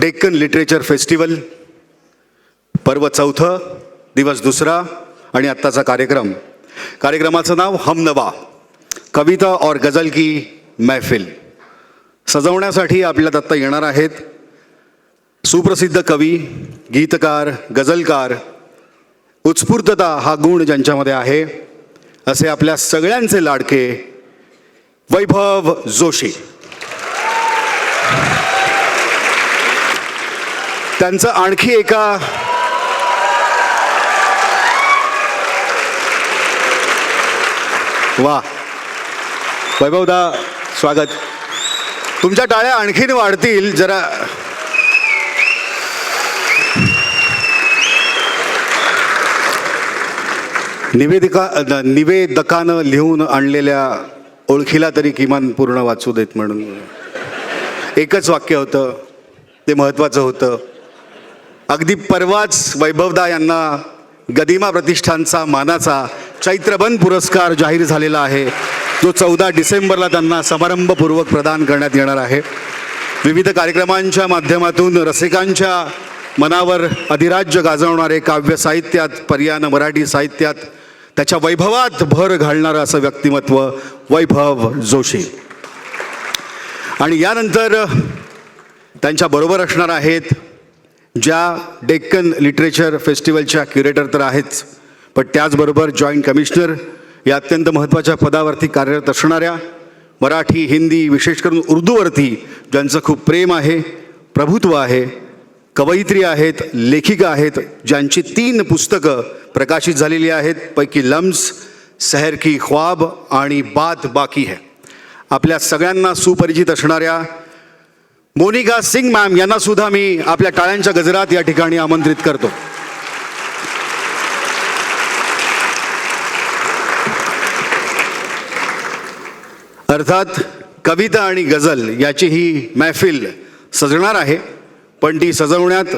Deccan literature festival पर्व चौथं, दिवस दुसरा आणि आत्ताचा कार्यक्रमाचं नाव हमनवा, कविता और गजल की महफिल. सजवण्यासाठी आपल्याला आत्ता येणार आहेत सुप्रसिद्ध कवी, गीतकार, गजलकार. उत्स्फूर्तता हा गुण ज्यांच्यामध्ये आहे असे आपल्या सगळ्यांचे लाडके वैभव जोशी. त्यांचं आणखी एका वा वैभवदा स्वागत. तुमच्या टाळ्या आणखीन वाढतील जरा. निवेदकानं लिहून आणलेल्या ओळखीला तरी किमान पूर्ण वाचू देत म्हणून. एकच वाक्य होतं, ते महत्त्वाचं होतं. अगदी परवाच वैभवदा यांना गदिमा प्रतिष्ठानचा मानाचा चैत्रबन पुरस्कार जाहीर झालेला आहे, जो 14 डिसेंबरला त्यांना समारंभपूर्वक प्रदान करण्यात येणार आहे. विविध कार्यक्रमांच्या माध्यमातून रसिकांच्या मनावर अधिराज्य गाजवणारे, काव्य साहित्यात, पर्यायी मराठी साहित्यात त्याच्या वैभवात भर घालणारं असं व्यक्तिमत्व वैभव जोशी. आणि यानंतर त्यांच्याबरोबर असणार आहेत ज्या डेक्कन लिटरेचर फेस्टिवलच्या क्युरेटर तर आहेच, पण त्याचबरोबर जॉईंट कमिशनर या अत्यंत महत्त्वाच्या पदावरती कार्यरत असणाऱ्या, मराठी, हिंदी, विशेष करून उर्दूवरती ज्यांचं खूप प्रेम आहे, प्रभुत्व आहे, कवयित्री आहेत, लेखिका आहेत, ज्यांची 3 पुस्तकं प्रकाशित झालेली आहेत, पैकी लम्स, सहर की ख्वाब आणि बात बाकी है. आपल्या सगळ्यांना सुपरिचित असणाऱ्या मोनिका सिंग मॅम यांना सुद्धा मी आपल्या टाळ्यांच्या गजरात या ठिकाणी आमंत्रित करतो. अर्थात कविता आणि गझल याची ही महफिल सजणार आहे, पण ती सजवण्यात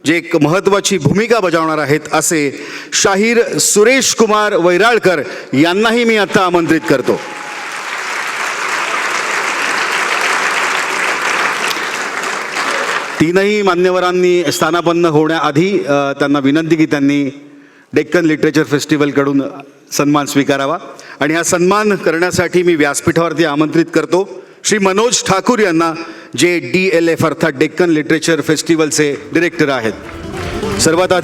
जे एक महत्त्वाची भूमिका बजावणार आहेत असे शाहीर सुरेश कुमार वैराळकर यांनाही मी आता आमंत्रित करतो. तीनही मान्यवरांनी स्थानापन्न होण्याआधी त्यांना विनंती की त्यांनी डेक्कन लिटरेचर फेस्टिवलकडून सन्मान स्वीकारावा. आणि हा सन्मान करण्यासाठी मी व्यासपीठावरती आमंत्रित करतो श्री मनोज ठाकूर यांना, जे DLF अर्थात डेक्कन लिटरेचर फेस्टिवलचे डिरेक्टर आहेत. सर्वात आधी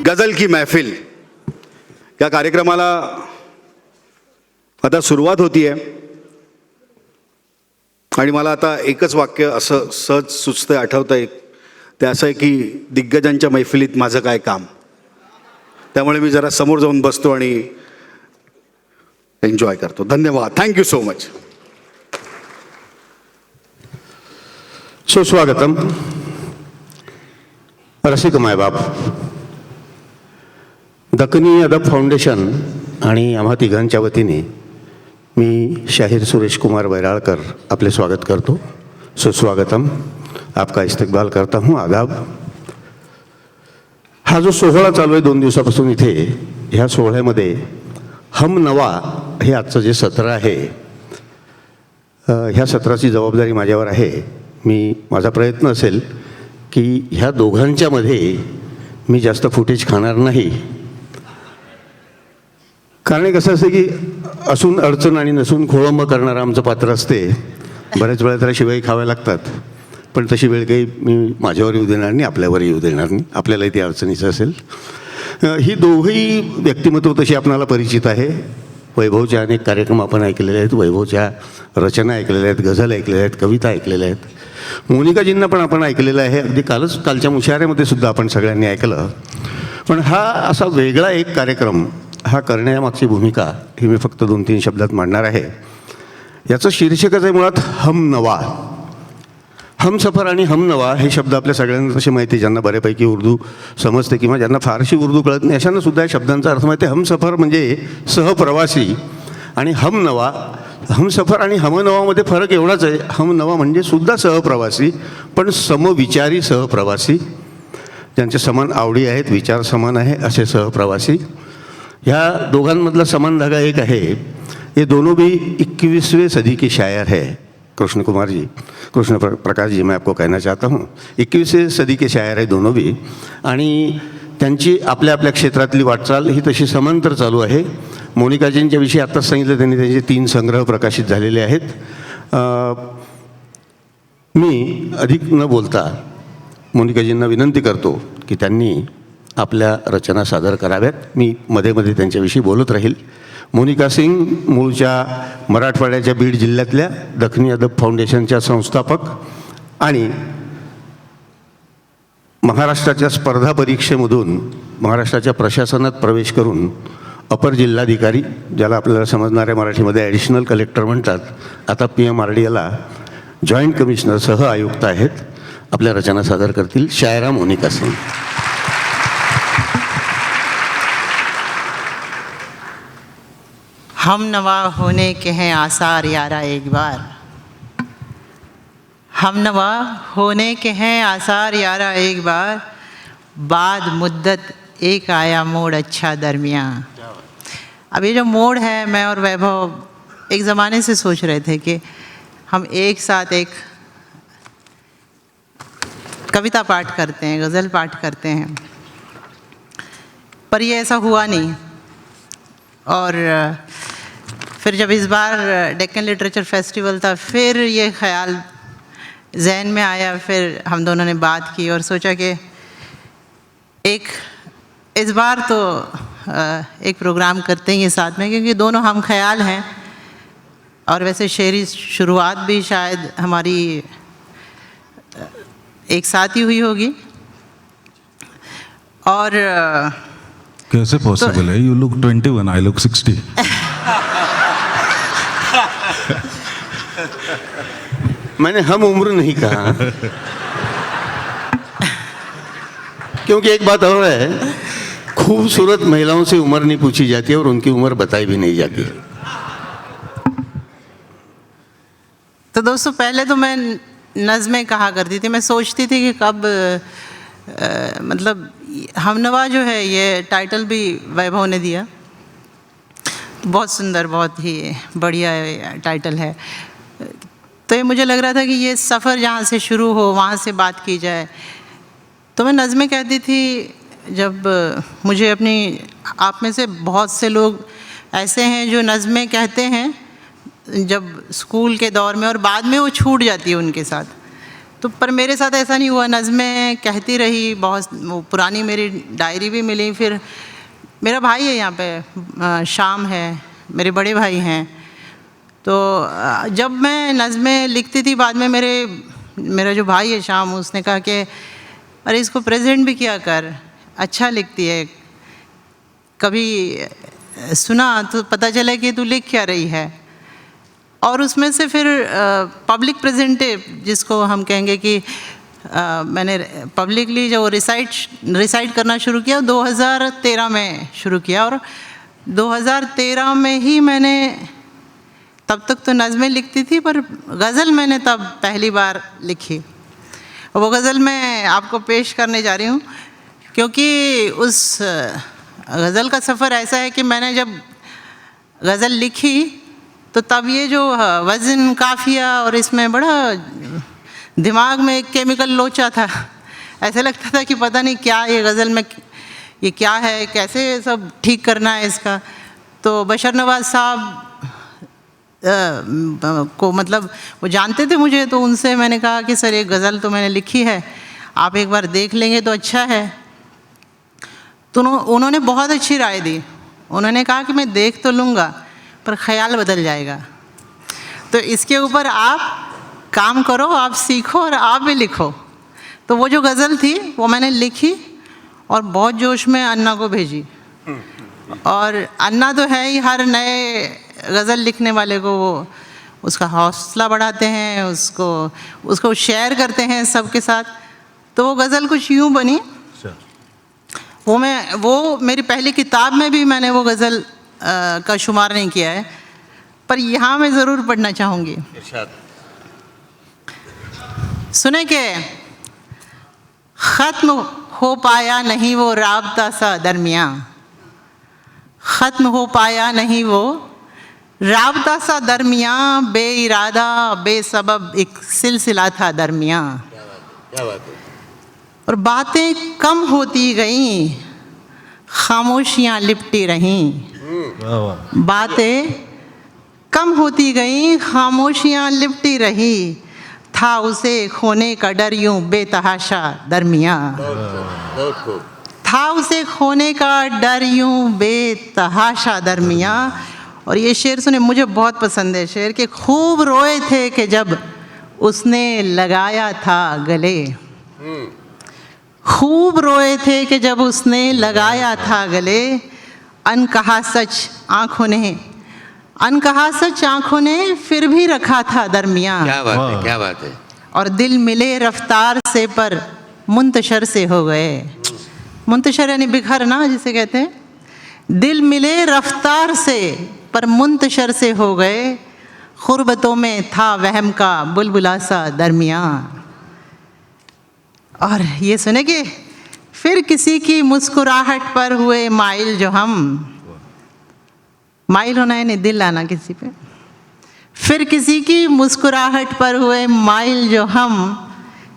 गजल की महफिल या कार्यक्रमाला आता सुरुवात होती आहे. आणि मला आता एकच वाक्य असं सहज सुचतंय, आठवतंय, ते असं आहे की दिग्गजांच्या मैफिलीत माझं काय काम. त्यामुळे मी जरा समोर जाऊन बसतो आणि एन्जॉय करतो. धन्यवाद. Thank you so much. सुस्वागतम. रसिक मायबाप, दखनी अदब फाउंडेशन आणि आम्हा तिघांच्या वतीने मी शाहीर सुरेश कुमार वैराळकर आपले स्वागत करतो. सुस्वागतम. आपका इस्तकबाल करता हूँ. आदाब. हा जो सोहळा चालू आहे 2 दिवसापासून इथे, ह्या सोहळ्यामध्ये हमनवा हे आजचं जे सत्र आहे, ह्या सत्राची जबाबदारी माझ्यावर आहे. माझा प्रयत्न असेल की ह्या दोघांच्यामध्ये मी जास्त फुटेज खाणार नाही. कारण एक असं असतं की असून अडचण आणि नसून खोळंब करणारं आमचं पात्र असते. बऱ्याच वेळा त्याला शिवाय खाव्या लागतात, पण तशी वेळ काही मी माझ्यावर येऊ देणार नाही, आपल्यावर येऊ देणार नाही. आपल्यालाही ती अडचणीचं असेल. ही दोघंही व्यक्तिमत्व तशी आपणाला परिचित आहे. वैभवचे अनेक कार्यक्रम आपण ऐकलेले आहेत, वैभवच्या रचना ऐकलेल्या आहेत, गझल ऐकलेल्या आहेत, कविता ऐकलेल्या आहेत. मोनिकाजींना पण आपण ऐकलेलं आहे, अगदी कालच्या मुशाऱ्यामध्ये सुद्धा आपण सगळ्यांनी ऐकलं. पण हा असा वेगळा एक कार्यक्रम हा करण्यामागची भूमिका ही मी फक्त 2-3 शब्दात मांडणार आहे. याचं शीर्षकच आहे मुळात हमनवा. हमसफर आणि हमनवा हे शब्द आपल्या सगळ्यांना तसे माहिती आहे, ज्यांना बऱ्यापैकी उर्दू समजते किंवा ज्यांना फारशी उर्दू कळत नाही अशांना सुद्धा या शब्दांचा अर्थ माहिती आहे. हमसफर म्हणजे सहप्रवासी आणि हमनवा, हमसफर आणि हमनवामध्ये फरक एवढाच आहे. हमनवा म्हणजे सुद्धा सहप्रवासी, पण समविचारी सहप्रवासी, ज्यांचे समान आवडी आहेत, विचार समान आहे असे सहप्रवासी. ह्या दोघांमधला समान धागा एक आहे. ये दोनों भी 21वीं सदी के शायर है. कृष्ण प्रकाश जी, मैं आपको कहना चाहता हूँ 21वीं सदी के शायर है दोनों भी. आणि त्यांची आपल्या आपल्या क्षेत्रातली वाटचाल ही तशी समांतर चालू आहे. मोनिकाजींच्या विषयी आत्ताच सांगितलं, त्यांनी त्यांचे 3 संग्रह प्रकाशित झालेले आहेत. मी अधिक न बोलता मोनिकाजींना विनंती करतो की त्यांनी आपल्या रचना सादर कराव्यात. मी मध्ये मध्ये त्यांच्याविषयी बोलत राहील. मोनिका सिंग मूळच्या मराठवाड्याच्या बीड जिल्ह्यातल्या दखनी अदब फाउंडेशनच्या संस्थापक आणि महाराष्ट्राच्या स्पर्धा परीक्षेमधून महाराष्ट्राच्या प्रशासनात प्रवेश करून अपर जिल्हाधिकारी, ज्याला आपल्याला समजणाऱ्या मराठीमध्ये ॲडिशनल कलेक्टर म्हणतात, आता PMRDAला जॉईंट कमिशनर सह आयुक्त आहेत. आपल्या रचना सादर करतील शायरा मोनिका सिंग. हमनवा होने के हैं आसार यारा एक बार, हमनवा होने के हैं आसार यारा एक बार, बाद मुद्दत एक आया मोड़ अच्छा दरमियाँ. अब ये जो मोड़ है, मैं और वैभव एक ज़माने से सोच रहे थे कि हम एक साथ एक कविता पाठ करते हैं, गज़ल पाठ करते हैं, पर ये ऐसा हुआ नहीं. और फिर जब इस बार डेक्कन लिटरेचर फेस्टिवल था, फिर ये ख्याल जहन में आया. फिर हम दोनों ने बात की और सोचा कि एक इस बार तो एक प्रोग्राम करते हैं ये साथ में, क्योंकि दोनों हम ख्याल हैं. और वैसे शेरी शुरुआत भी शायद हमारी एक साथ ही हुई होगी. और कैसे पॉसिबल है? You look 21, I look 60. मैंने हम उम्र नहीं कहा, क्योंकि एक बात और है, खूबसूरत महिलाओं से उम्र नहीं पूछी जाती है और उनकी उम्र बताई भी नहीं जाती. तो दोस्तों, पहले तो मैं नज़में कहा करती थी. मैं सोचती थी कि कब मतलब हमनवा जो है ये टाइटल भी वैभव ने दिया. बहुत सुंदर, बहुत ही बढ़िया टाइटल है. तो ये मुझे लग रहा था कि ये सफ़र जहाँ से शुरू हो वहाँ से बात की जाए. तो मैं नज़में कहती थी. जब मुझे अपनी, आप में से बहुत से लोग ऐसे हैं जो नज़में कहते हैं जब स्कूल के दौर में, और बाद में वो छूट जाती है उनके साथ. तो पर मेरे साथ ऐसा नहीं हुआ. नज़में कहती रही. बहुत पुरानी मेरी डायरी भी मिली. फिर मेरा भाई है यहाँ पे, शाम है, मेरे बड़े भाई हैं. तो जब मैं नज़में लिखती थी, बाद में मेरा जो भाई है शाम, उसने कहा कि अरे इसको प्रेजेंट भी किया कर, अच्छा लिखती है, कभी सुना तो पता चला कि तू लिख क्या रही है. और उसमें से फिर पब्लिक प्रेजेंटेटिव, जिसको हम कहेंगे कि मैंने पब्लिकली जो रिसाइट करना शुरू किया 2013 में शुरू किया. और 2013 में ही मैंने, तब तक तो नज़में लिखती थी, पर गज़ल मैंने तब पहली बार लिखी. वो गज़ल मैं आपको पेश करने जा रही हूँ, क्योंकि उस गज़ल का सफ़र ऐसा है कि मैंने जब गज़ल लिखी तो तब ये जो वज़न, काफ़िया और इसमें बड़ा दिमाग में एक केमिकल लोचा था. ऐसे लगता था कि पता नहीं क्या ये गज़ल में ये क्या है, कैसे सब ठीक करना है इसका. तो बशर नवाज़ साहब को, मतलब वो जानते थे मुझे, तो उनसे मैंने कहा कि सर एक गज़ल तो मैंने लिखी है, आप एक बार देख लेंगे तो अच्छा है. तो उन्होंने बहुत अच्छी राय दी. उन्होंने कहा कि मैं देख तो लूँगा, पर ख्याल बदल जाएगा। तो इसके ऊपर आप काम करो, आप सीखो और आप भी लिखो। तो वो जो गज़ल थी वो मैंने लिखी और बहुत जोश में अन्ना को भेजी। और अन्ना तो है ही, हर नए गज़ल लिखने वाले को वो उसका हौसला बढ़ाते हैं, उसको शेयर करते हैं सबके साथ। तो वो गज़ल कुछ यूँ बनी, वो मेरी पहली किताब में भी मैंने वो गज़ल का शुमार नहीं किया है, पर यहाँ मैं ज़रूर पढ़ना चाहूँगी। सुने के ख़त्म हो पाया नहीं वो राबता सा दरमियाँ, ख़त्म हो पाया नहीं वो राबता सा दरमियाँ, बे इरादा बेसबब एक सिलसिला था दरमियाँ। क्या बात है। और बातें कम होती गईं, खामोशियाँ लिपटी रहीं। बातें कम होती गईं, खामोशियाँ लिपटी रही, था उसे खोने का डर यूं बेतहाशा दरमियाँ। था उसे खोने का डर यूं बेतहाशा दरमियाँ। और ये शेर सुने, मुझे बहुत पसंद है शेर, कि खूब रोए थे कि जब उसने लगाया था गले, खूब रोए थे कि जब उसने लगाया था गले, अनकहा सच आँखों ने, अनकहा सच आँखों ने फिर भी रखा था दरमियाँ। क्या बात है, क्या बात है। और दिल मिले रफ्तार से पर मुंतशर से हो गए। मुंतशर यानी बिखरना जिसे कहते हैं। दिल मिले रफ्तार से पर मुंतशर से हो गए, खुरबतों में था वहम का बुलबुला सा दरमियाँ। और ये सुने कि फिर किसी की मुस्कुराहट पर हुए माइल जो हम, माइल होना यानी दिल आना किसी पे, फिर किसी की मुस्कुराहट पर हुए माइल जो हम,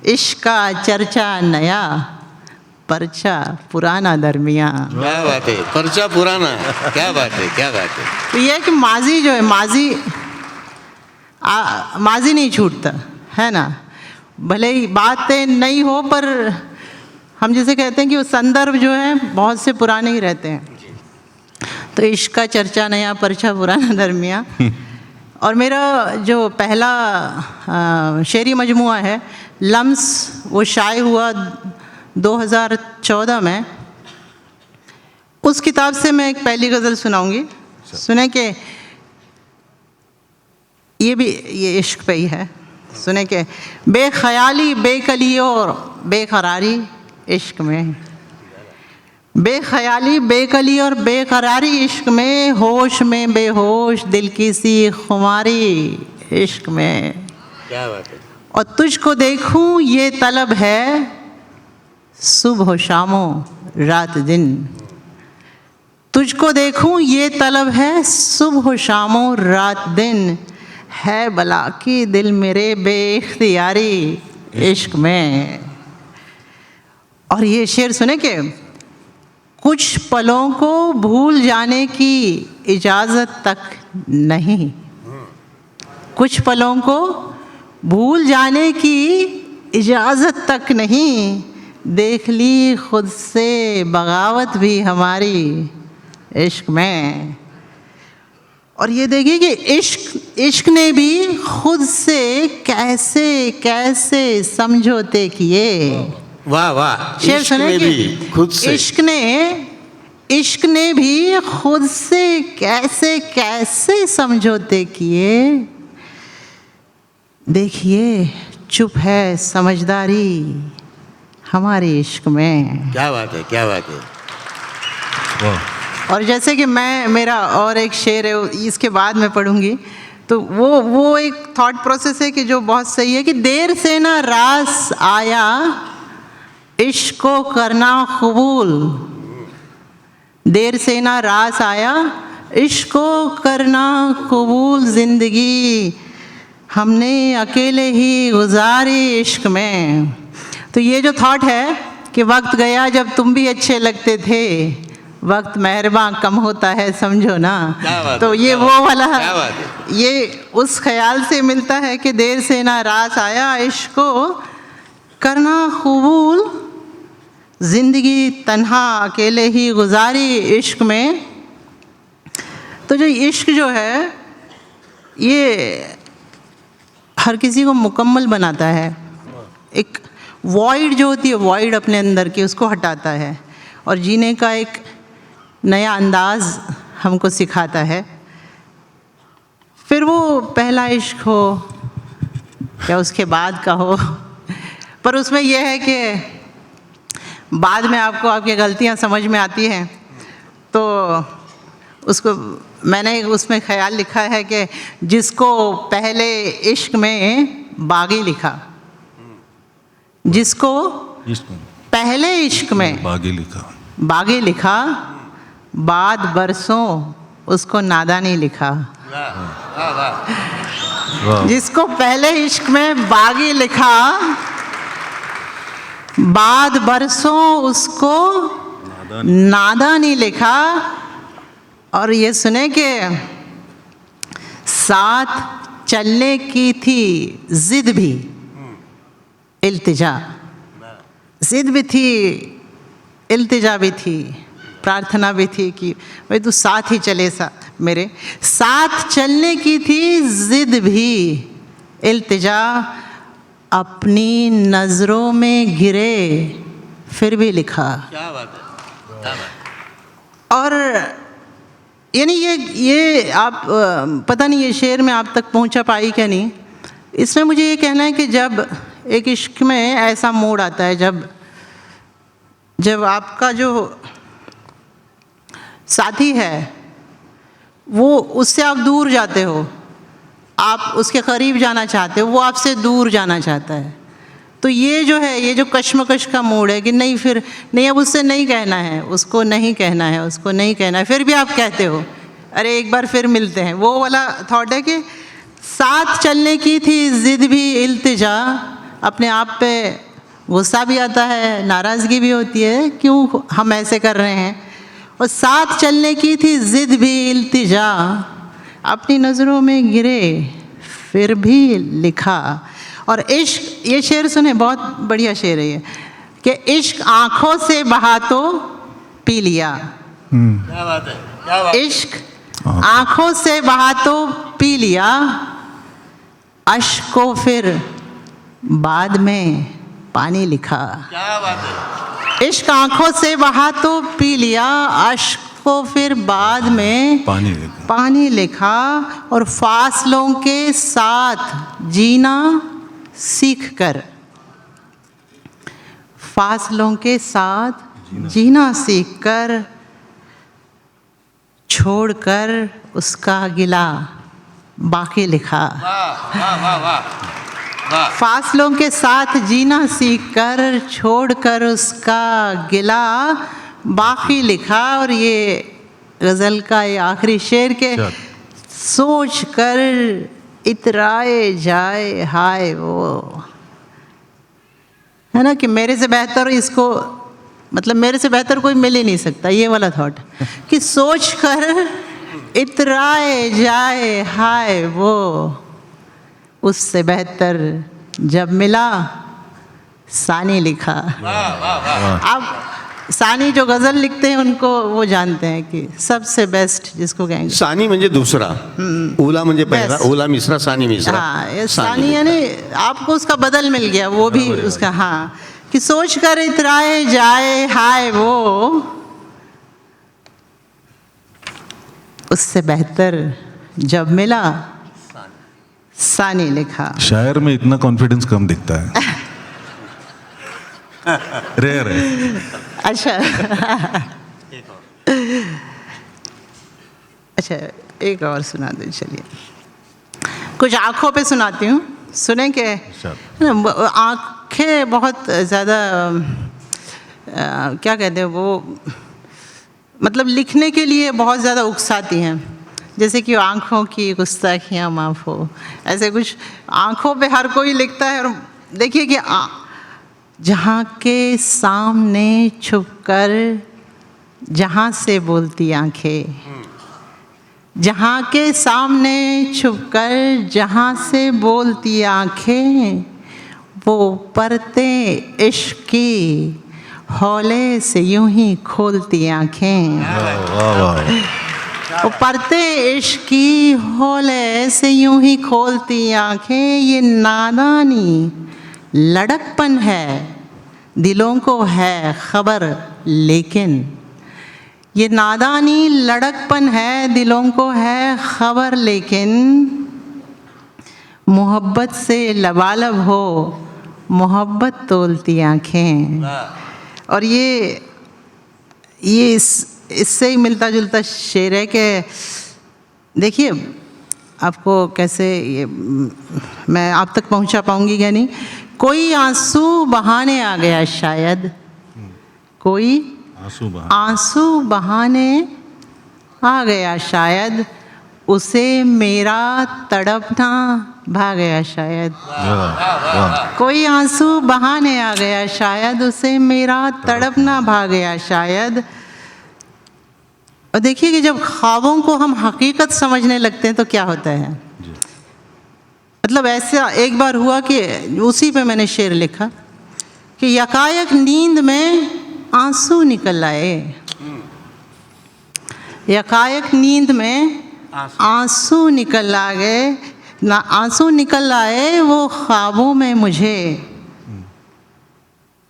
इश्क का चर्चा नया परचा पुराना दरमियाँ। क्या बात है, परचा पुराना। क्या बात है, क्या बात है। तो ये है कि माजी जो है, माजी नहीं छूटता है ना, भले ही बातें नहीं हो पर हम जैसे कहते हैं कि वो संदर्भ जो है बहुत से पुराने ही रहते हैं। तो इश्क का चर्चा नया परचा पुराना दरमियाँ। और मेरा जो पहला शेरी मजमुआ है लम्स, वो शाये हुआ 2014 में। उस किताब से मैं एक पहली गज़ल सुनाऊंगी। सुने के ये इश्क पे ही है। सुने के बेख्याली बेकली और बेकरारी इश्क में, बेख्याली बेकली और बेकरारी इश्क में, होश में बेहोश दिल की सी खुमारी इश्क में। क्या बात है। और तुझको देखूं ये तलब है सुबह शामो रात दिन, तुझको देखूं ये तलब है सुबह शामो रात दिन, है भला कि दिल मेरे बेइख्तियारी इश्क में। और ये शेर सुने कि कुछ पलों को भूल जाने की इजाज़त तक नहीं, कुछ पलों को भूल जाने की इजाज़त तक नहीं, देख ली खुद से बगावत भी हमारी इश्क में। और ये देखिए कि इश्क ने भी खुद से कैसे कैसे समझौते किए। वाह वाह। शेर सुने भी खुद से, इश्क ने भी खुद से कैसे कैसे समझौते किए। देखिए चुप है समझदारी हमारे इश्क में। क्या बात है, क्या बात है। और जैसे कि मेरा और एक शेर है, इसके बाद में पढ़ूंगी, तो वो एक थॉट प्रोसेस है कि जो बहुत सही है कि देर से ना रास आया इश्क को करना कबूल, देर से ना रास आया इश्क को करना कबूल, जिंदगी हमने अकेले ही गुजारी इश्क में। तो ये जो थॉट है कि वक्त गया जब तुम भी अच्छे लगते थे, वक्त मेहरबान कम होता है समझो ना। तो ये वो वाला ये उस ख्याल से मिलता है कि देर से ना रास आया इश्क को करना कबूल, जिंदगी तन्हा अकेले ही गुजारी इश्क में। तो जो इश्क जो है ये हर किसी को मुकम्मल बनाता है। एक वॉइड जो होती है, वॉइड अपने अंदर की, उसको हटाता है और जीने का एक नया अंदाज हमको सिखाता है। फिर वो पहला इश्क हो या उसके बाद का हो, पर उसमें यह है कि बाद में आपको आपकी गलतियां समझ में आती हैं। तो उसको मैंने उसमें ख्याल लिखा है कि जिसको पहले इश्क में बागी लिखा, जिसको पहले इश्क में बागी लिखा, बाद बरसों उसको नादानी लिखा। जिसको पहले इश्क में बागी लिखा, बाद बरसों उसको नादानी लिखा। और ये सुने कि साथ चलने की थी जिद भी, इल्तिजा, जिद भी थी, इल्तिजा भी थी, प्रार्थना भी थी कि भाई तू साथ ही चले, मेरे साथ चलने की थी जिद भी, इल्तिजा। अपनी नज़रों में गिरे फिर भी लिखा। क्या बात है, क्या बात। और यानी ये आप पता नहीं ये शेर में आप तक पहुंचा पाई क्या नहीं। इसमें मुझे ये कहना है कि जब एक इश्क में ऐसा मोड़ आता है, जब आपका जो साथी है वो, उससे आप दूर जाते हो, आप उसके करीब जाना चाहते हो, वो आपसे दूर जाना चाहता है, तो ये जो है, ये जो कश्मकश का मोड़ है कि नहीं, फिर नहीं, अब उससे नहीं कहना है, उसको नहीं कहना है, उसको नहीं कहना है, फिर भी आप कहते हो अरे एक बार फिर मिलते हैं। वो वाला थॉट है कि साथ चलने की थी जिद भी, इल्तिजा। अपने आप पे गुस्सा भी आता है, नाराज़गी भी होती है, क्यों हम ऐसे कर रहे हैं। और साथ चलने की थी जिद भी, इल्तिजा। अपनी नज़रों में गिरे फिर भी लिखा। और इश्क, ये शेर सुने, बहुत बढ़िया शेर है ये, कि इश्क आँखों से बहा तो पी लिया। क्या बात है, क्या बात। इश्क आँखों से बहा तो पी लिया, अश्क को फिर बाद में पानी लिखा। क्या बात है। इश्क आँखों से बहा तो पी लिया, अश्क को फिर बाद में पानी लिखा। और फासलों के साथ जीना सीख कर, फासलों के साथ जीना सीख कर, छोड़कर उसका गिला बाकी लिखा। फासलों के साथ जीना सीख कर, छोड़कर उसका गिला बाकी लिखा। और ये गज़ल का ये आखिरी शेर के सोच कर इतराए जाए हाय वो, है ना, कि मेरे से बेहतर इसको, मतलब मेरे से बेहतर कोई मिल ही नहीं सकता, ये वाला थॉट कि सोच कर इतराए जाए हाय वो, उससे बेहतर जब मिला सानी लिखा। अब सानी जो गज़ल लिखते हैं उनको वो जानते हैं कि सबसे बेस्ट जिसको कहेंगे सानी म्हणजे दुसरा, ओला म्हणजे पहला, ओला मिसरा, सानी मिसरा। हाँ, सानी यानी आपको उसका बदल मिल गया, वो भी उसका, हाँ, कि सोच कर इतराए जाए हाय वो, उससे बेहतर जब मिला सानी लिखा। शायर में इतना कॉन्फिडेंस कम दिखता है। रेयर है। अच्छा अच्छा, एक और सुना दो, चलिए। कुछ आँखों पे सुनाती हूँ, सुने के आँखें बहुत ज़्यादा क्या कहते हैं वो, मतलब लिखने के लिए बहुत ज़्यादा उकसाती हैं। जैसे कि आँखों की गुस्ताखियाँ माफ़ हो, ऐसे कुछ आँखों पे हर कोई लिखता है। और देखिए कि जहाँ के सामने छुपकर जहाँ से बोलती आँखें, जहाँ के सामने छुपकर जहाँ से बोलती आँखें, वो परते इश्क की हौले से यूं ही खोलती आँखें। वो पढ़ते इश्क की होले से यूं ही खोलती आंखें, ये नादानी लड़कपन है दिलों को है खबर, लेकिन ये नादानी लड़कपन है दिलों को है खबर, लेकिन मोहब्बत से लबालब हो मोहब्बत तोलती आंखें। और ये इससे ही मिलता जुलता शेर है कि देखिए आपको कैसे ये मैं आप तक पहुंचा पाऊंगी या नहीं। कोई आंसू बहाने आ गया शायद, कोई आंसू बहाने आ गया शायद, उसे मेरा तड़पना भा गया शायद। कोई आंसू बहाने आ गया शायद, उसे मेरा तड़पना भा गया शायद। और देखिए कि जब ख्वाबों को हम हकीकत समझने लगते हैं तो क्या होता है। मतलब ऐसा एक बार हुआ कि उसी पे मैंने शेर लिखा कि यकायक नींद में आंसू निकल आए, यकायक नींद में आंसू निकल आ गए ना, आंसू निकल आए वो ख्वाबों में मुझे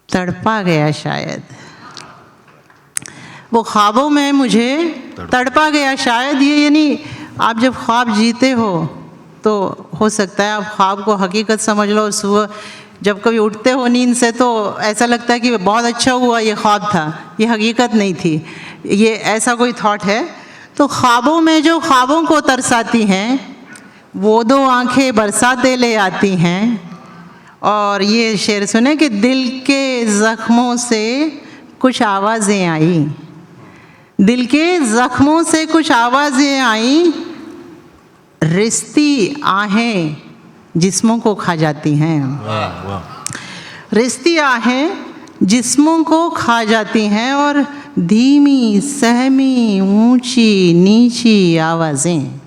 तड़पा गया शायद, वो ख्वाबों में मुझे तड़पा गया शायद। ये यानी आप जब ख्वाब जीते हो तो हो सकता है आप ख्वाब को हकीकत समझ लो। सुबह जब कभी उठते हो नींद से तो ऐसा लगता है कि बहुत अच्छा हुआ ये ख्वाब था, ये हकीकत नहीं थी, ये ऐसा कोई थॉट है। तो ख्वाबों में जो ख्वाबों को तरसाती हैं वो दो आंखें बरसाते ले आती हैं। और ये शेर सुने कि दिल के ज़ख्मों से कुछ आवाज़ें आई, दिल के ज़ख्मों से कुछ आवाज़ें आई, रिश्ती आहें जिस्मों को खा जाती हैं। रिश्ती आहें जिस्मों को खा जाती हैं और धीमी सहमी ऊंची नीची आवाज़ें,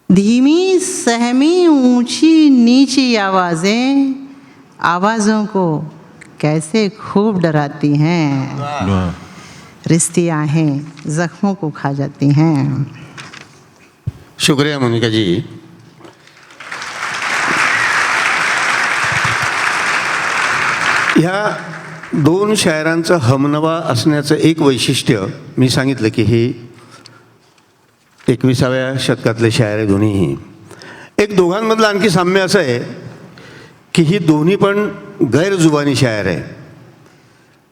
धीमी सहमी ऊंची नीची आवाज़ें आवाज़ों को कैसे खूब डराती हैं। रिश्ती आहें ज़ख्मों को खा जाती हैं। शुक्रिया मोनिका जी। ह्या दोन शायरांचं हमनवा असण्याचं एक वैशिष्ट्य मी सांगितलं की हे 21व्या शतकातले शायर आहे दोन्हीही। एक दोघांमधलं आणखी साम्य असं आहे की ही दोन्ही पण गैरजुबानी शायर है,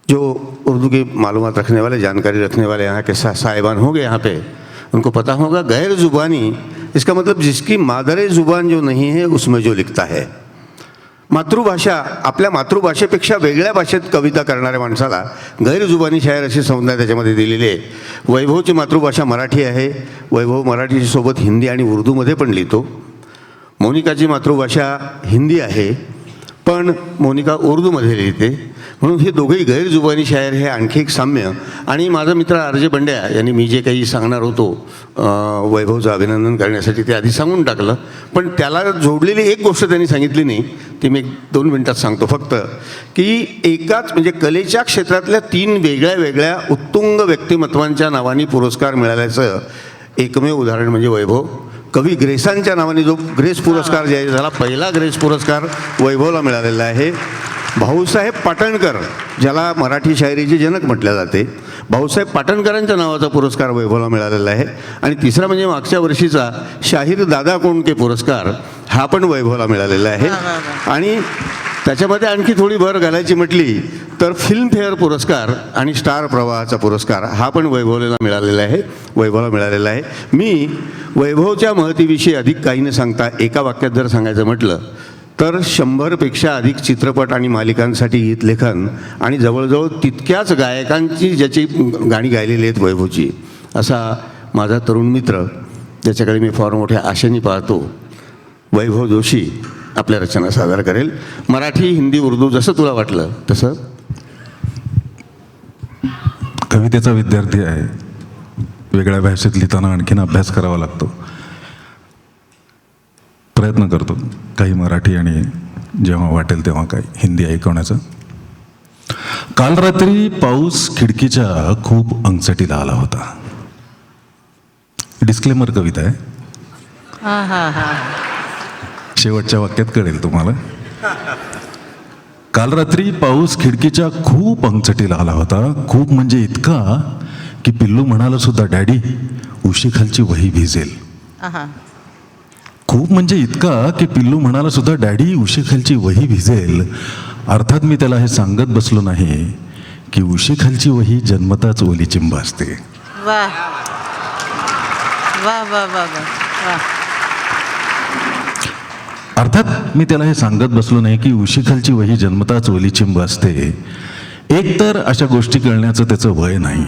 जो उर्दू की मालूमात रखने वाले, जानकारी रखने वाले यहाँ के साहिबान होंगे यहाँ पे, उनको पता होगा गैर ज़ुबानी इसका मतलब जिसकी मादरे ज़ुबान जो नहीं है उसमें जो लिखता है। मातृभाषा आपल्या मातृभाषेपेक्षा वेगळ्या भाषेत कविता करणाऱ्या माणसाला गैरजुबानी शायर अशी संज्ञा त्याच्यामध्ये दिलेली आहे। वैभवची मातृभाषा मराठी आहे, वैभव मराठीची सोबत हिंदी आणि उर्दूमध्ये पण लिहितो। मोनिकाची मातृभाषा हिंदी आहे पण मोनिका उर्दूमध्ये लिहिते, म्हणून हे दोघेही गैरजुबानी शायर हे आणखी एक साम्य। आणि माझा मित्र आर.जे. बंड्या यांनी मी जे काही सांगणार होतो वैभवचं अभिनंदन करण्यासाठी ते आधी सांगून टाकलं, पण त्याला जोडलेली एक गोष्ट त्यांनी सांगितली नाही, ती मी 2 मिनिटात सांगतो फक्त, की एकाच म्हणजे कलेच्या क्षेत्रातल्या 3 वेगळ्या वेगळ्या उत्तुंग व्यक्तिमत्वांच्या नावाने पुरस्कार मिळाल्याचं एकमेव उदाहरण म्हणजे वैभव। कवी ग्रेसांच्या नावाने जो ग्रेस पुरस्कार जाहीर झाला, पहिला ग्रेस पुरस्कार वैभवला मिळालेला आहे। भाऊसाहेब पाटणकर ज्याला मराठी शायरीचे जनक म्हटले जाते, भाऊसाहेब पाटणकरांच्या नावाचा पुरस्कार वैभवला मिळालेला आहे। आणि तिसरा म्हणजे मागच्या वर्षीचा शाहीर दादा कोंडके पुरस्कार हा पण वैभवला मिळालेला आहे। आणि त्याच्यामध्ये आणखी थोडी भर घालायची म्हटली तर फिल्मफेअर पुरस्कार आणि स्टार प्रवाहाचा पुरस्कार हा पण वैभवला मिळालेला आहे। मी वैभवच्या महतीविषयी अधिक काही न सांगता एका वाक्यात जर सांगायचं म्हटलं तर 100पेक्षा अधिक चित्रपट आणि मालिकांसाठी गीतलेखन आणि जवळजवळ तितक्याच गायकांची ज्याची गाणी गायलेली आहेत वैभवची, असा माझा तरुण मित्र ज्याच्याकडे मी फार मोठ्या आशेने पाहतो, वैभव जोशी आपल्या रचना सादर करेल। मराठी, हिंदी, उर्दू जसं तुला वाटलं तसं। कवितेचा विद्यार्थी आहे, वेगळ्या भाषेत लिहिताना आणखीन अभ्यास करावा लागतो। प्रयत्न करतो काही मराठी आणि जेव्हा वाटेल तेव्हा काही हिंदी ऐकवण्याचा। काल रात्री पाऊस खिडकीच्या खूप अंगसटीला आला होता। डिस्क्लेमर कविता आहे, हाँ हाँ हाँ शेवटच्या वाक्यात कळेल तुम्हाला. काल रात्री पाऊस खिडकीच्या खूप अंगचटीला आला होता, खूप म्हणजे इतका की पिल्लू म्हणाला सुद्धा, डॅडी उशीखालची वही भिजेल. हाँ खूप म्हणजे इतका की पिल्लू म्हणाला सुद्धा, डॅडी उशीखालची वही भिजेल. अर्थात मी त्याला हे सांगत बसलो नाही की उशीखालची वही जन्मताच ओली चिंब असते. वाह वाह वाह वाह वाह वाह. अर्थात मी त्याला हे सांगत बसलो नाही की उशीखालची वही जन्मताच ओली चिंब असते. एकतर अशा गोष्टी कळण्याचं त्याचं वय नाही,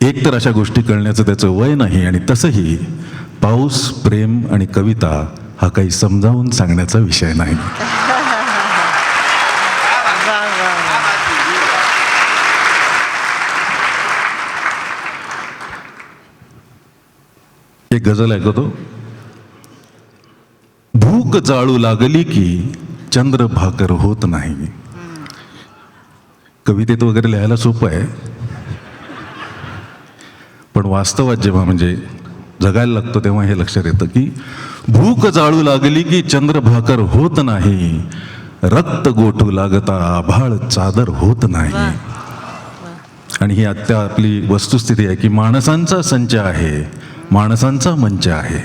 एकतर अशा गोष्टी कळण्याचं त्याचं वय नाही, आणि तसंही पाऊस, प्रेम आणि कविता हा काही समजावून सांगण्याचा विषय नाही. वाह वाह वाह. एक गझल ऐकतो. भूक जाळू लागली की चंद्र भाकर होत नाही. कवितेत वगैरे लिहायला सोपं आहे, पण वास्तवात जेव्हा म्हणजे जगायला लागतो तेव्हा हे लक्षात येतं की भूक जाळू लागली की चंद्र भाकर होत नाही, रक्त गोठू लागता आभाळ चादर होत नाही. आणि ही आत्ता आपली वस्तुस्थिती आहे की माणसांचा संच आहे, माणसांचा मंच आहे,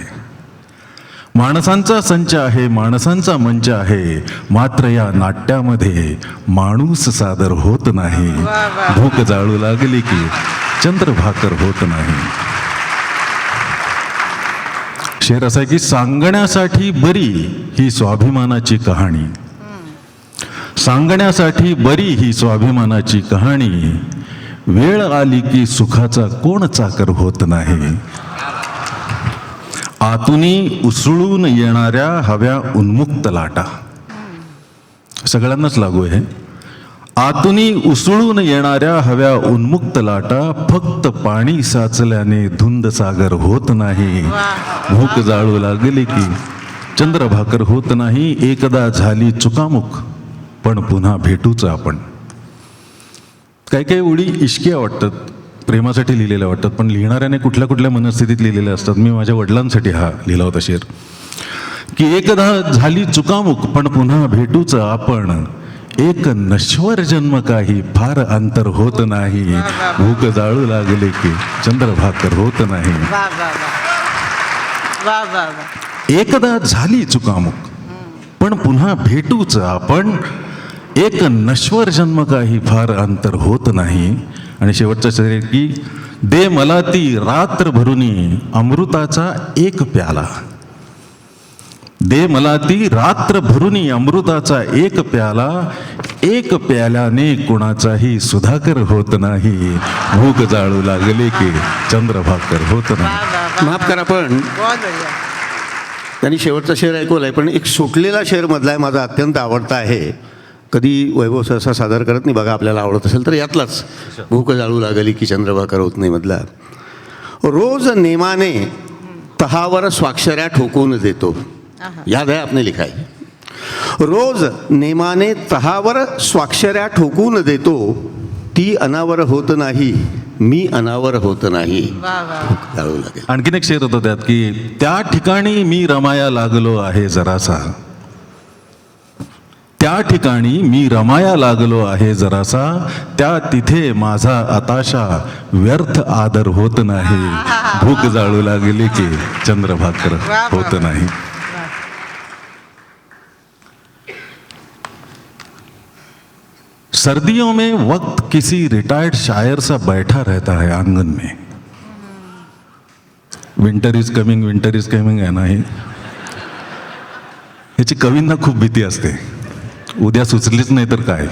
माणसांचा संच आहे, माणसांचा मंच आहे, मात्र या नाट्यामध्ये माणूस सादर होत नाही. भूक जाळू लागली की चंद्र भाकर होत नाही. शेर असा आहे की सांगण्यासाठी बरी ही स्वाभिमानाची कहाणी, सांगण्यासाठी बरी ही स्वाभिमानाची कहाणी, वेळ आली की सुखाचा कोण चाकर होत नाही. आतुनी उसळून येणाऱ्या हव्या उन्मुक्त लाटा, सगळ्यांनाच लागू आहे. आतुनी उसळून येणाऱ्या हव्या उन्मुक्त लाटा, फक्त पाणी साचल्याने धुंद सागर होत नाही. भूक जाळू लागली की चंद्र भाकर होत नाही, एकदा झाली चुकामुक पण पुन्हा भेटूच आपण. काही काही ओळी इश्किया वाटतात, प्रेमासाठी लिहिलेल्या वाटतात, पण लिहिणाऱ्याने कुठल्या कुठल्या मनस्थितीत लिहिलेल्या असतात. मी माझ्या वडिलांसाठी हा लिहिला होता शेर की एकदा झाली चुकामुक पण पुन्हा भेटूच आपण, एक नश्वर जन्म काही फार अंतर होत नाही. भूक जाळू लागले की चंद्र भाकर होत नाही. वाह वाह वाह वाह वाह वाह. एकदा झाली चुकामुक पण पुन्हा भेटूच आपण, एक नश्वर जन्म काही फार अंतर होत नाही. आणि शेवटचं शरीर की दे मला ती रात्र भरुनी अमृताचा एक प्याला, दे मला ती रात्र भरुनी अमृताचा एक प्याला, एक प्याल्याने कुणाचाही सुधाकर होत नाही. भूक जाळू लागले की चंद्र भाकर होत नाही. वाह वाह वाह. माफ करा, पण बहुत बढ़िया. त्यांनी शेवटचा शेर ऐकवला आहे, पण एक सुटलेला शेर मधला आहे, माझा अत्यंत आवडता आहे. कधी वैभव सहसा सादर करत नाही बघा, आपल्याला आवडत असेल तर यातलाच भूक जाळू लागली की चंद्रभाकर होत नाही मधला. रोज नेमाने तहावर स्वाक्षऱ्या ठोकून देतो, याद है आपने लिखा है. रोज नेमाने तहावर स्वाक्षऱ्या ठोकून देतो, ती अनावर होत नाही, मी अनावर होत नाही. वाह वाह. भूक जाळू लागेल. आणखीन एक शेर होतं त्यात की त्या ठिकाणी मी रमाया लागलो आहे जरासा, त्या ठिकाणी मी रमाया लागलो आहे जरासा, त्या तिथे माझा आताशा व्यर्थ आदर होत नाही. भूक जाळू लागली की चंद्र भाकर होत नाही. सर्दियों में वक्त किसी रिटायर्ड शायर सा बैठा रहता है आंगन में. विंटर इज कमिंग आहे ना, हे याची कवींना खूप भीती असते, उद्या सुचलीच नाही तर काय.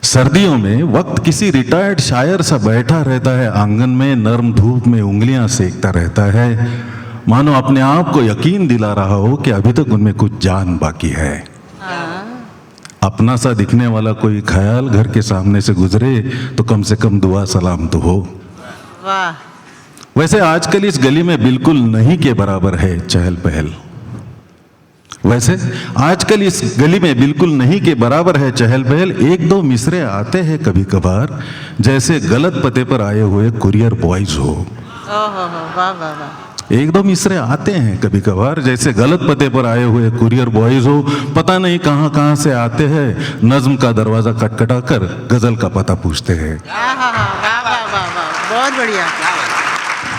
सर्दियों में वक्त किसी रिटायर्ड शायर सा बैठा रहता है आंगन में, नर्म धूप में उंगलियां सेकता रहता है, मानो अपने आप को यकीन दिला रहा हो कि अभी तक उनमें कुछ जान बाकी है. अपना सा दिखने वाला कोई ख्याल घर के सामने से गुजरे तो कम से कम दुआ सलाम तो हो. वाह. वैसे आजकल इस गली में बिल्कुल नहीं के बराबर है चहल पहल. वैसे आजकल इस गली में बिल्कुल नहीं के बराबर है चहल पहल। एक दो मिसरे आते हैं कभी कभार, जैसे गलत पते पर आए हुए कुरियर बॉयज हो। ओहो वाह वाह वाह। एक दो मिसरे आते हैं कभी कभार, जैसे गलत पते पर आए हुए कुरियर बॉयज हो। पता नहीं कहाँ कहाँ से आते हैं, नज्म का दरवाजा खटखटा कर गजल का पता पूछते हैं। वाह वाह वाह वाह वाह वाह, बहुत बढ़िया।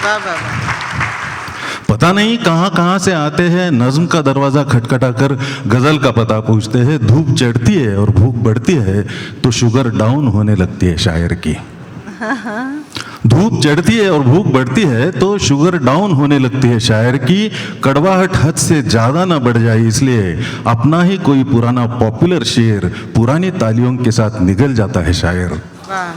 वाह वाह वाह। पता नहीं कहाँ कहाँ से आते हैं, नज्म का दरवाजा खटखटा कर गजल का पता पूछते हैं। धूप चढ़ती है और भूख बढ़ती है तो शुगर डाउन होने लगती है शायर की। धूप चढ़ती है और भूख बढ़ती है तो शुगर डाउन होने लगती है शायर की। कड़वाहट हद से ज्यादा ना बढ़ जाए इसलिए अपना ही कोई पुराना पॉपुलर शेर पुरानी तालियों के साथ निगल जाता है शायर। वाह।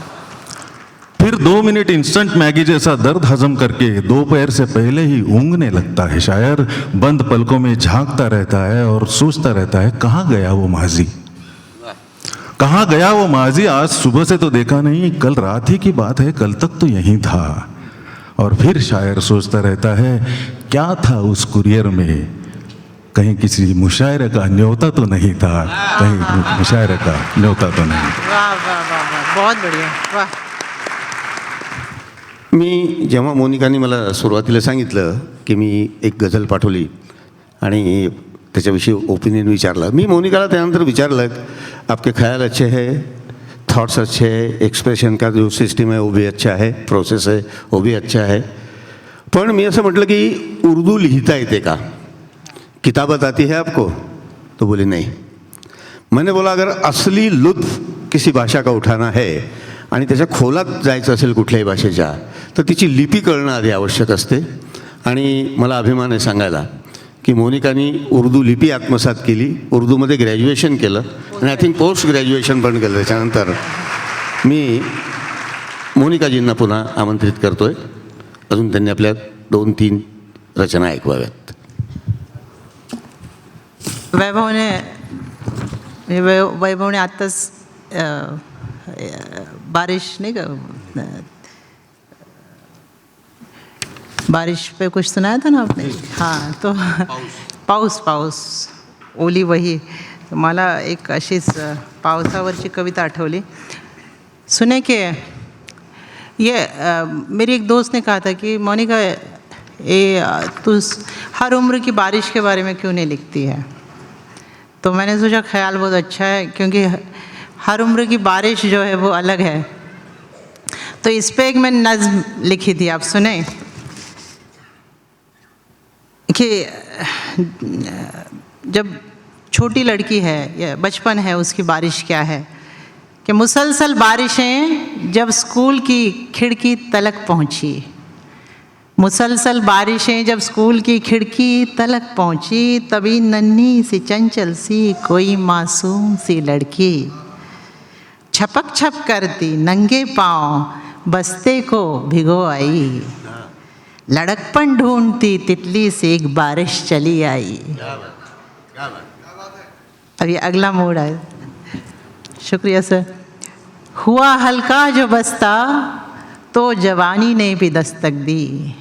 फिर 2 मिनट इंस्टेंट मैगी जैसा दर्द हजम करके दोपहर से पहले ही ऊँघने लगता है शायर। बंद पलकों में झांकता रहता है और सोचता रहता है, कहाँ गया वो माजी, कहाँ गया वो माजी। आज सुबह से तो देखा नहीं, कल रात ही की बात है, कल तक तो यहीं था। और फिर शायर सोचता रहता है, क्या था उस कुरियर में, कहीं किसी मुशायरे का न्योता तो नहीं था, कहीं मुशायरे का न्योता तो नहीं। वाह वाह वाह वाह, बहुत बढ़िया। वाह। मी जेव्हा मोनिकाने मला सुरुवातीला सांगितलं की मी एक गझल पाठवली आणि त्याच्याविषयी ओपिनियन विचारलं, मी मोनिकाला त्यानंतर विचारलं, आपके ख्याल अच्छे है, थॉट्स अच्छे है, एक्सप्रेशन का जो सिस्टम है वो भी अच्छा है, प्रोसेस है वो भी अच्छा है, पण मी असं म्हटलं की उर्दू लिहिता येते का, किताबत आती है आपको? तो बोले नहीं। मैंने बोला अगर असली लुत्फ किसी भाषा का उठाना है आणि त्याच्या खोलात जायचं असेल कुठल्याही भाषेच्या, तर तिची लिपी कळणं आधी आवश्यक असते। आणि मला अभिमान आहे सांगायला की मोनिकानी उर्दू लिपी आत्मसात केली, उर्दूमध्ये ग्रॅज्युएशन केलं आणि आय थिंक पोस्ट ग्रॅज्युएशन पण केलं। त्याच्यानंतर मी मोनिकाजींना पुन्हा आमंत्रित करतोय, अजून त्यांनी आपल्या 2-3 रचना ऐकवाव्यात। वैभव ने आत्ताच बारिश नहीं का, बारिश पे कुछ सुनाया था ना आपने? हाँ, तो पाऊस पाऊस ओली वही, तो मला एक अशीच पावसावरची कविता आठवली। सुने के ये मेरी एक दोस्त ने कहा था कि मोनिका तू हर उम्र की बारिश के बारे में क्यों नहीं लिखती है? तो मैंने सोचा ख्याल बहुत अच्छा है, क्योंकि हर उम्र की बारिश जो है वो अलग है। तो इस पे एक मैंने नज़्म लिखी थी, आप सुने कि जब छोटी लड़की है या बचपन है उसकी बारिश क्या है, कि मुसलसल बारिशें जब स्कूल की खिड़की तलक पहुंची, मुसलसल बारिशें जब स्कूल की खिड़की तलक पहुंची, तभी नन्ही सी चंचल सी कोई मासूम सी लड़की छपक छप करती नंगे पाँव बस्ते को भिगो आई, लड़कपन ढूंढती तितली से एक बारिश चली आई। अब ये अगला मोड़ है। शुक्रिया सर। हुआ हल्का जो बस्ता तो जवानी ने भी दस्तक दी,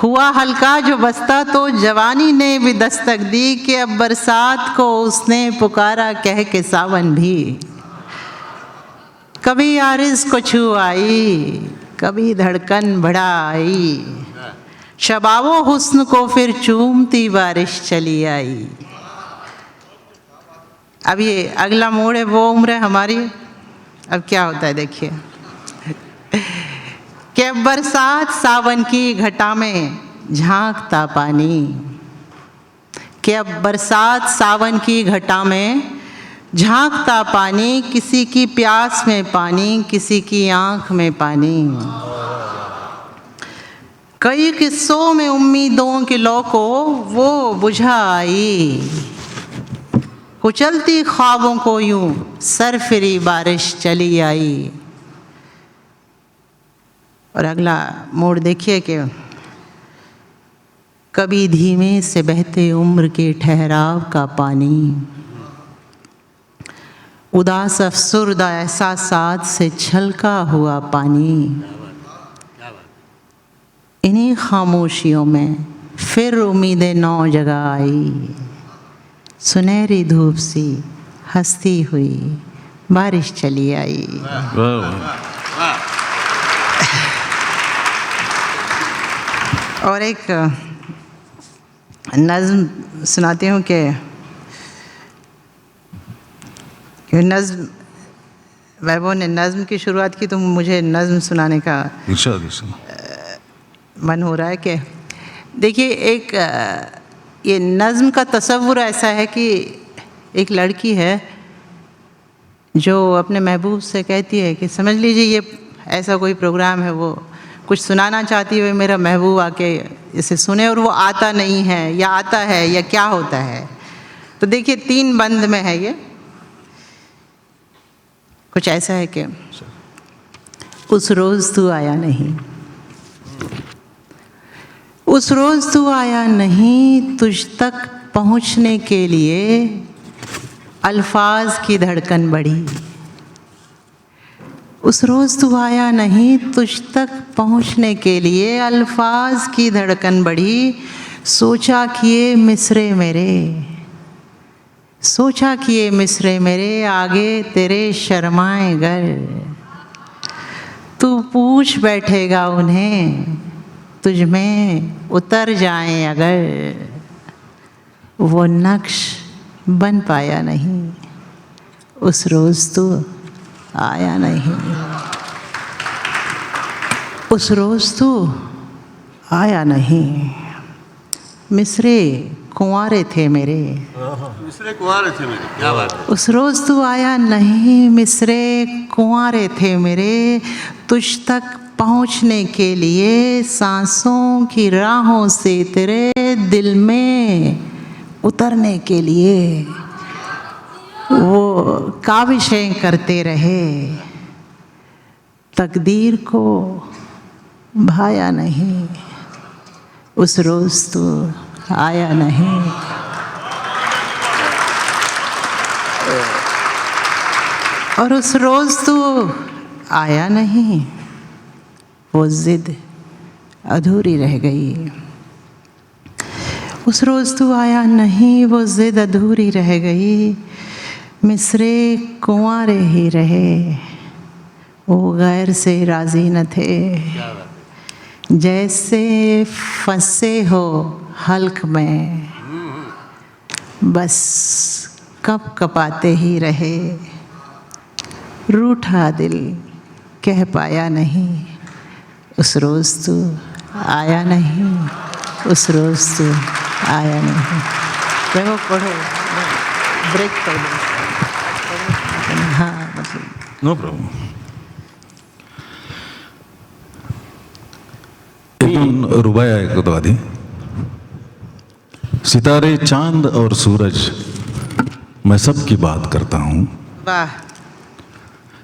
हुआ हल्का जो बस्ता तो जवानी ने भी दस्तक दी, कि अब बरसात को उसने पुकारा कह के सावन भी। कभी आरिज़ को छू आई, कभी धड़कन बढ़ाई, शबाबो हुस्न को फिर चूमती बारिश चली आई। अब ये अगला मोड़ है, वो उम्र है हमारी। अब क्या होता है देखिए, कि अब बरसात सावन की घटा में झांकता पानी, कि अब बरसात सावन की घटा में झांकता पानी, किसी की प्यास में पानी, किसी की आंख में पानी। कई किस्सों में उम्मीदों की लौ को वो बुझा आई, कुचलती ख्वाबों को यूं सरफिरी बारिश चली आई। और अगला मोड़ देखिए कि कभी धीमे से बहते उम्र के ठहराव का पानी, उदास अफसुर्दा एहसासात से छलका हुआ पानी, इन्हीं खामोशियों में फिर उम्मीदें नौ जगह आई, सुनहरी धूप सी हंसती हुई बारिश चली आई। और एक नज़्म सुनाती हूँ कि नज़्म, वैभव ने नज़्म की शुरुआत की तो मुझे नज़्म सुनाने का इरशाद इरशाद। मन हो रहा है कि देखिए, एक ये नज़्म का तसव्वुर ऐसा है कि एक लड़की है जो अपने महबूब से कहती है कि समझ लीजिए ये ऐसा कोई प्रोग्राम है, वो कुछ सुनाना चाहती है, मेरा महबूब आके इसे सुने, और वो आता नहीं है या आता है या क्या होता है। तो देखिए 3 बंद में है ये। कुछ ऐसा है कि उस रोज़ तू आया नहीं, उस रोज़ तू आया नहीं, तुझ तक पहुँचने के लिए अल्फाज की धड़कन बढ़ी। उस रोज़ तू आया नहीं, तुझ तक पहुँचने के लिए अल्फाज की धड़कन बढ़ी। सोचा किए मिसरे मेरे, सोचा किए मिसरे मेरे, आगे तेरे शर्माए गर। तू पूछ बैठेगा उन्हें, तुझ में उतर जाएं अगर। वो नक्श बन पाया नहीं, उस रोज़ तू आया नहीं, उस रोज़ तू आया नहीं। मिसरे कुंवारे थे मेरे, मिसरे कुंवारे थे मेरे, क्या बात है। उस रोज़ तू आया नहीं, मिसरे कुंवारे थे मेरे, तुझ तक पहुँचने के लिए सांसों की राहों से तेरे दिल में उतरने के लिए वो काविशें करते रहे। तकदीर को भाया नहीं, उस रोज़ तू आया नहीं। और उस रोज़ तू आया नहीं, वो ज़िद अधूरी रह गई। उस रोज़ तू आया नहीं, वो ज़िद अधूरी रह गई। मिसरे कुंवारे ही रहे, वो गैर से राज़ी न थे। जैसे फंसे हो हल्क में, बस कप कपाते ही रहे। रूठा दिल कह पाया नहीं, उस रोज़ तू आया नहीं, उस रोज़ तू आया नहीं। वो पढ़ो, ब्रेक कर दो। हाँ मतलब नो प्रॉब्लम। एक रुबाया एक तो आधी। सितारे चांद और सूरज मैं सब की बात करता हूँ। वाह,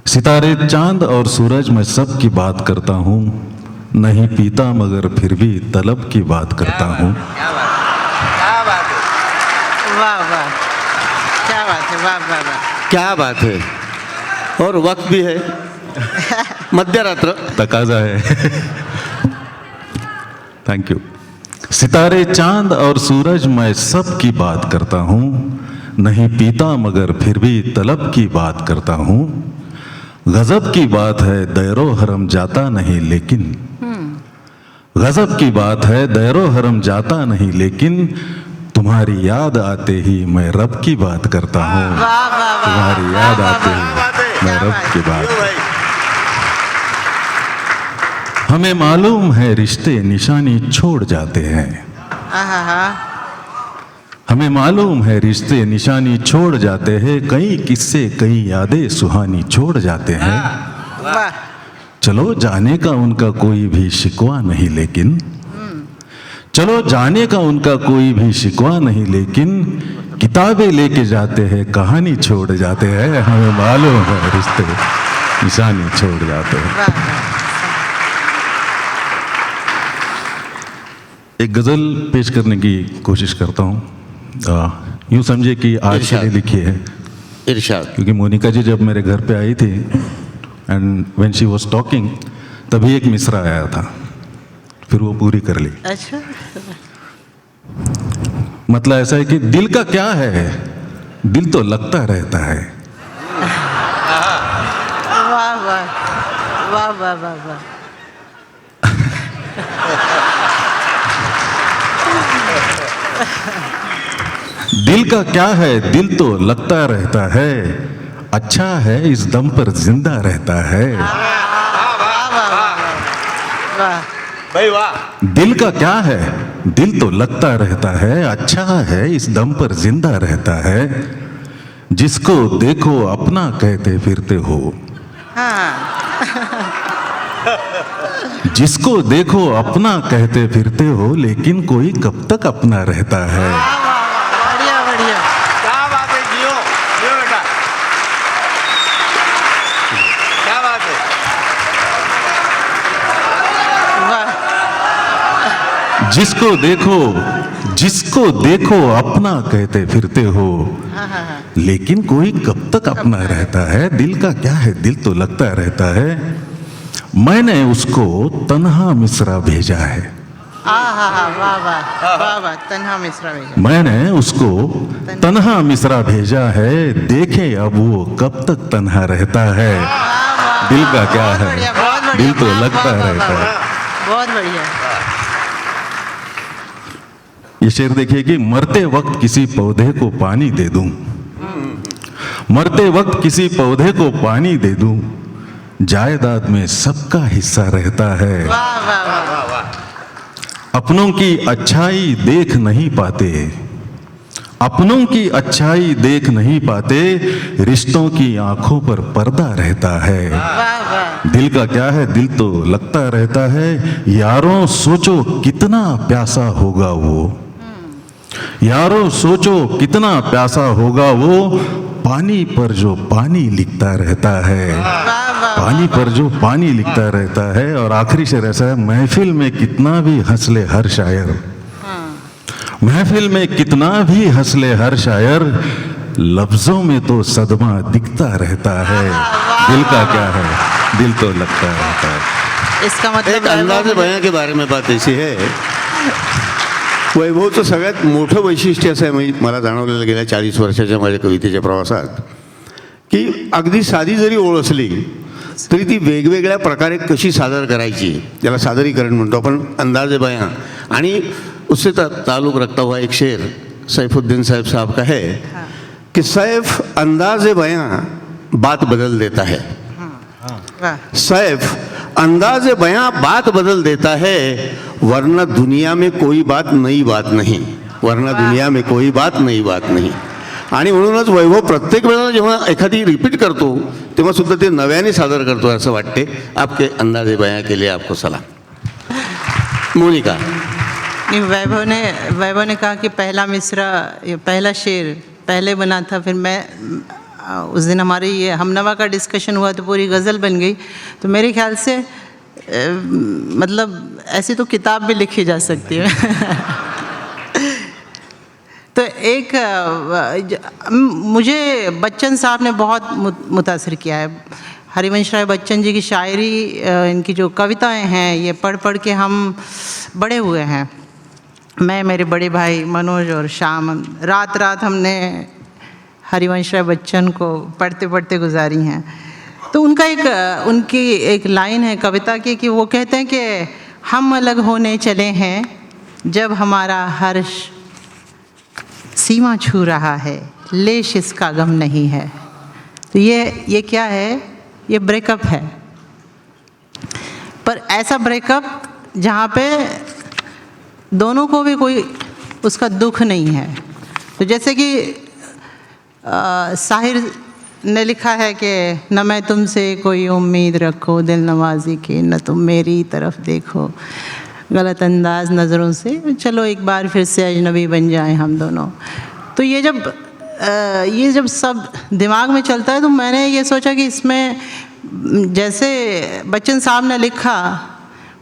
सितारे चांद और सूरज मैं सब की बात करता हूँ। नहीं पीता मगर फिर भी तलब की बात करता हूँ। क्या बात है, वाह वाह, क्या बात है, वाह वाह वाह। क्या बात है। और वक्त भी है मध्य रात्र। तकाजा है। Thank you. सितारे चांद और सूरज मैं सब की बात करता हूँ। नहीं पीता मगर फिर भी तलब की बात करता हूँ। गजब की बात है दैरो हरम जाता नहीं लेकिन, गजब की बात है दैरो हरम जाता नहीं लेकिन, तुम्हारी याद आते ही मैं रब की बात करता हूँ। वाह वाह वाह, तुम्हारी याद आते ही मैं रब की बात। हमें मालूम है रिश्ते निशानी छोड़ जाते हैं। आहा, हमें मालूम है रिश्ते निशानी छोड़ जाते हैं। कई किस्से कई यादें सुहानी छोड़ जाते हैं। वाह, चलो जाने का उनका कोई भी शिकवा नहीं लेकिन, चलो जाने का उनका कोई भी शिकवा नहीं लेकिन, किताबें लेके जाते हैं कहानी छोड़ जाते हैं। हमें मालूम है रिश्ते निशानी छोड़ जाते हैं। वाह। एक गज़ल पेश करने की कोशिश करता हूँ। यूँ समझे कि आज के लिए लिखी है, इरशाद। क्योंकि मोनिका जी जब मेरे घर पे आई थी and when she was talking, तभी एक मिसरा आया था, फिर वो पूरी कर ली। अच्छा, मतलब ऐसा है कि दिल का क्या है, दिल तो लगता रहता है। वाह वाह वाह वाह वाह वाह। दिल का क्या है, दिल तो लगता रहता है, अच्छा है इस दम पर जिंदा रहता है। भाई वाह। दिल का क्या है, दिल तो लगता रहता है, अच्छा है इस दम पर जिंदा रहता है। जिसको देखो अपना कहते फिरते हो, जिसको देखो अपना कहते फिरते हो, लेकिन कोई कब तक अपना रहता है। बढ़िया बढ़िया। क्या बात है, जियो जियो बेटा, क्या बात है। वाह। जिसको देखो अपना कहते फिरते हो, लेकिन कोई कब तक अपना रहता है। दिल का क्या है, दिल तो लगता रहता है। मैंने उसको तन्हा मिसरा भेजा है। वाह वाह वाह वाह। तन्हा मिश्रा भेजा। मैंने उसको तन्हा मिसरा भेजा है, देखे अब वो कब तक तन्हा रहता है। दिल का क्या बहुत है, बढ़िया, बहुत बढ़िया। दिल तो वाह, लगता वाह, वाह, रहता वाह, है। बहुत बढ़िया। ये शेर देखिए कि मरते वक्त किसी पौधे को पानी दे दूं, मरते वक्त किसी पौधे को पानी दे दूं, जायदाद में सबका हिस्सा रहता है। वाह वाह वाह। अपनों की अच्छाई देख नहीं पाते, अपनों की अच्छाई देख नहीं पाते, रिश्तों की आंखों पर पर्दा रहता है। वाह वाह। दिल का क्या है, दिल तो लगता रहता है। यारों सोचो कितना प्यासा होगा वो, यारों सोचो कितना प्यासा होगा वो, पानी पर जो पानी लिखता रहता है। पानी पर जो पानी लिखता रहता है। और आखिरी शेर ऐसा है, महफिल में कितना भी हंस ले हर शायर, महफिल में कितना भी हंस ले हर शायर, लफ्जों में तो सदमा दिखता रहता है। दिल का क्या है, दिल तो लगता रहता है। इसका मतलब एक अंदाजे बयां के बारे में बात अशी आहे, वैभवचं सगळ्यात मोठं वैशिष्ट्य असं आहे मला जाणवलेलं गेल्या 40 वर्षाच्या माझ्या कवितेच्या प्रवासात, की अगदी साधी जरी ओळ असली तरी ती वेगवेगळ्या प्रकारे कशी सादर करायची, ज्याला सादरीकरण म्हणतो आपण, अंदाजे बयां। आणि उससे ताल्लुक़ रखता हुआ एक शेर सैफुद्दीन साहब का है कि सैफ अंदाजे बयां बात बदल देता है। सैफ अंदाजे बयां बात बदल देता है, वरना दुनिया में कोई बात नई बात नहीं, वरना दुनिया में कोई बात नई बात नहीं। आणि म्हणूनच वैभव प्रत्येक वेळेला जेव्हा एखादी रिपीट करतो तेव्हा सुद्धा ते नव्याने सादर करतो असं वाटते। आपके अंदाजे बयां के लिए आपको सलाम। मोनिका। नहीं, वैभव ने कहा कि पहला मिसरा, ये पहला शेर पहले बना था, फिर मैं उस दिन हमारी ये हमनवा का डिस्कशन हुआ तो पूरी गज़ल बन गई। तो मेरे ख्याल से मतलब ऐसी तो किताब भी लिखी जा सकती है। तो एक मुझे बच्चन साहब ने बहुत मुतासिर किया है। हरिवंश राय बच्चन जी की शायरी, इनकी जो कविताएं हैं, ये पढ़ पढ़ के हम बड़े हुए हैं। मैं, मेरे बड़े भाई मनोज और श्याम, रात रात हमने हरिवंश राय बच्चन को पढ़ते पढ़ते गुजारी हैं। तो उनकी एक लाइन है कविता की कि वो कहते हैं कि हम अलग होने चले हैं जब हमारा हर्ष सीमा छू रहा है, लेश इसका गम नहीं है। तो ये क्या है, ये ब्रेकअप है, पर ऐसा ब्रेकअप जहाँ पे दोनों को भी कोई उसका दुख नहीं है। तो जैसे कि साहिर ने लिखा है कि न मैं तुमसे कोई उम्मीद रखो दिल नवाजी की, न तुम मेरी तरफ देखो गलत अंदाज नज़रों से, चलो एक बार फिर से अजनबी बन जाएं हम दोनों। तो ये जब सब दिमाग में चलता है तो मैंने ये सोचा कि इसमें जैसे बच्चन साहब ने लिखा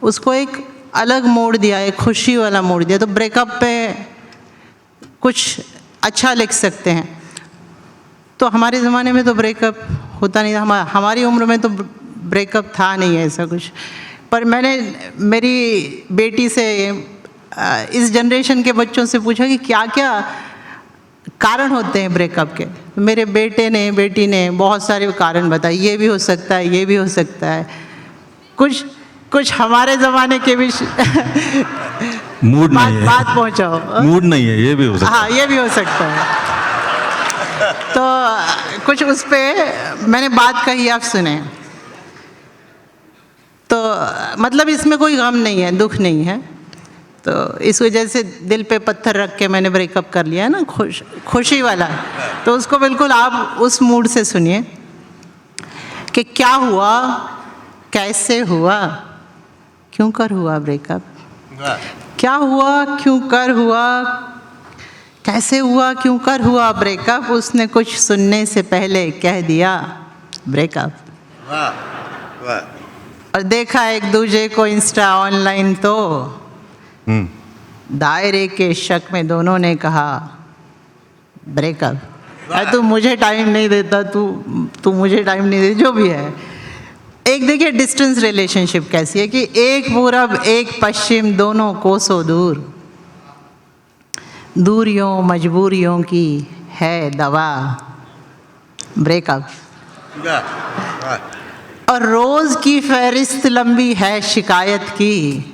उसको एक अलग मोड़ दिया, एक खुशी वाला मोड़ दिया। तो ब्रेकअप पे कुछ अच्छा लिख सकते हैं। तो हमारे ज़माने में तो ब्रेकअप होता नहीं था, हमारी उम्र में तो ब्रेकअप था नहीं ऐसा कुछ। पर मैंने मेरी बेटी से इस जनरेशन के बच्चों से पूछा कि क्या क्या कारण होते हैं ब्रेकअप के। मेरे बेटे ने बेटी ने बहुत सारे कारण बताए, ये भी हो सकता है, ये भी हो सकता है। कुछ हमारे ज़माने के भी मूड नहीं है, बात पहुँचाओ। मूड नहीं है, ये भी हो सकता हाँ, ये भी हो सकता है। तो कुछ उस पे मैंने बात कही, आप सुने। तो मतलब इसमें कोई गम नहीं है, दुख नहीं है। तो इस वजह से दिल पे पत्थर रख के मैंने ब्रेकअप कर लिया है ना, खुशी वाला। तो उसको बिल्कुल आप उस मूड से सुनिए कि क्या हुआ, कैसे हुआ, क्यों कर हुआ ब्रेकअप, क्या हुआ, क्यों कर हुआ, कैसे हुआ, क्यों कर हुआ ब्रेकअप। उसने कुछ सुनने से पहले कह दिया ब्रेकअप। और देखा एक दूसरे को इंस्टा ऑनलाइन, तो दायरे के शक में दोनों ने कहा ब्रेकअप। तू मुझे टाइम नहीं देता, तू मुझे टाइम नहीं दे, जो भी है। एक देखिए डिस्टेंस रिलेशनशिप कैसी है कि एक पूरब एक पश्चिम दोनों कोसों दूर, दूरियों मजबूरियों की है दवा ब्रेकअप। और रोज की फहरिस्त लंबी है शिकायत की,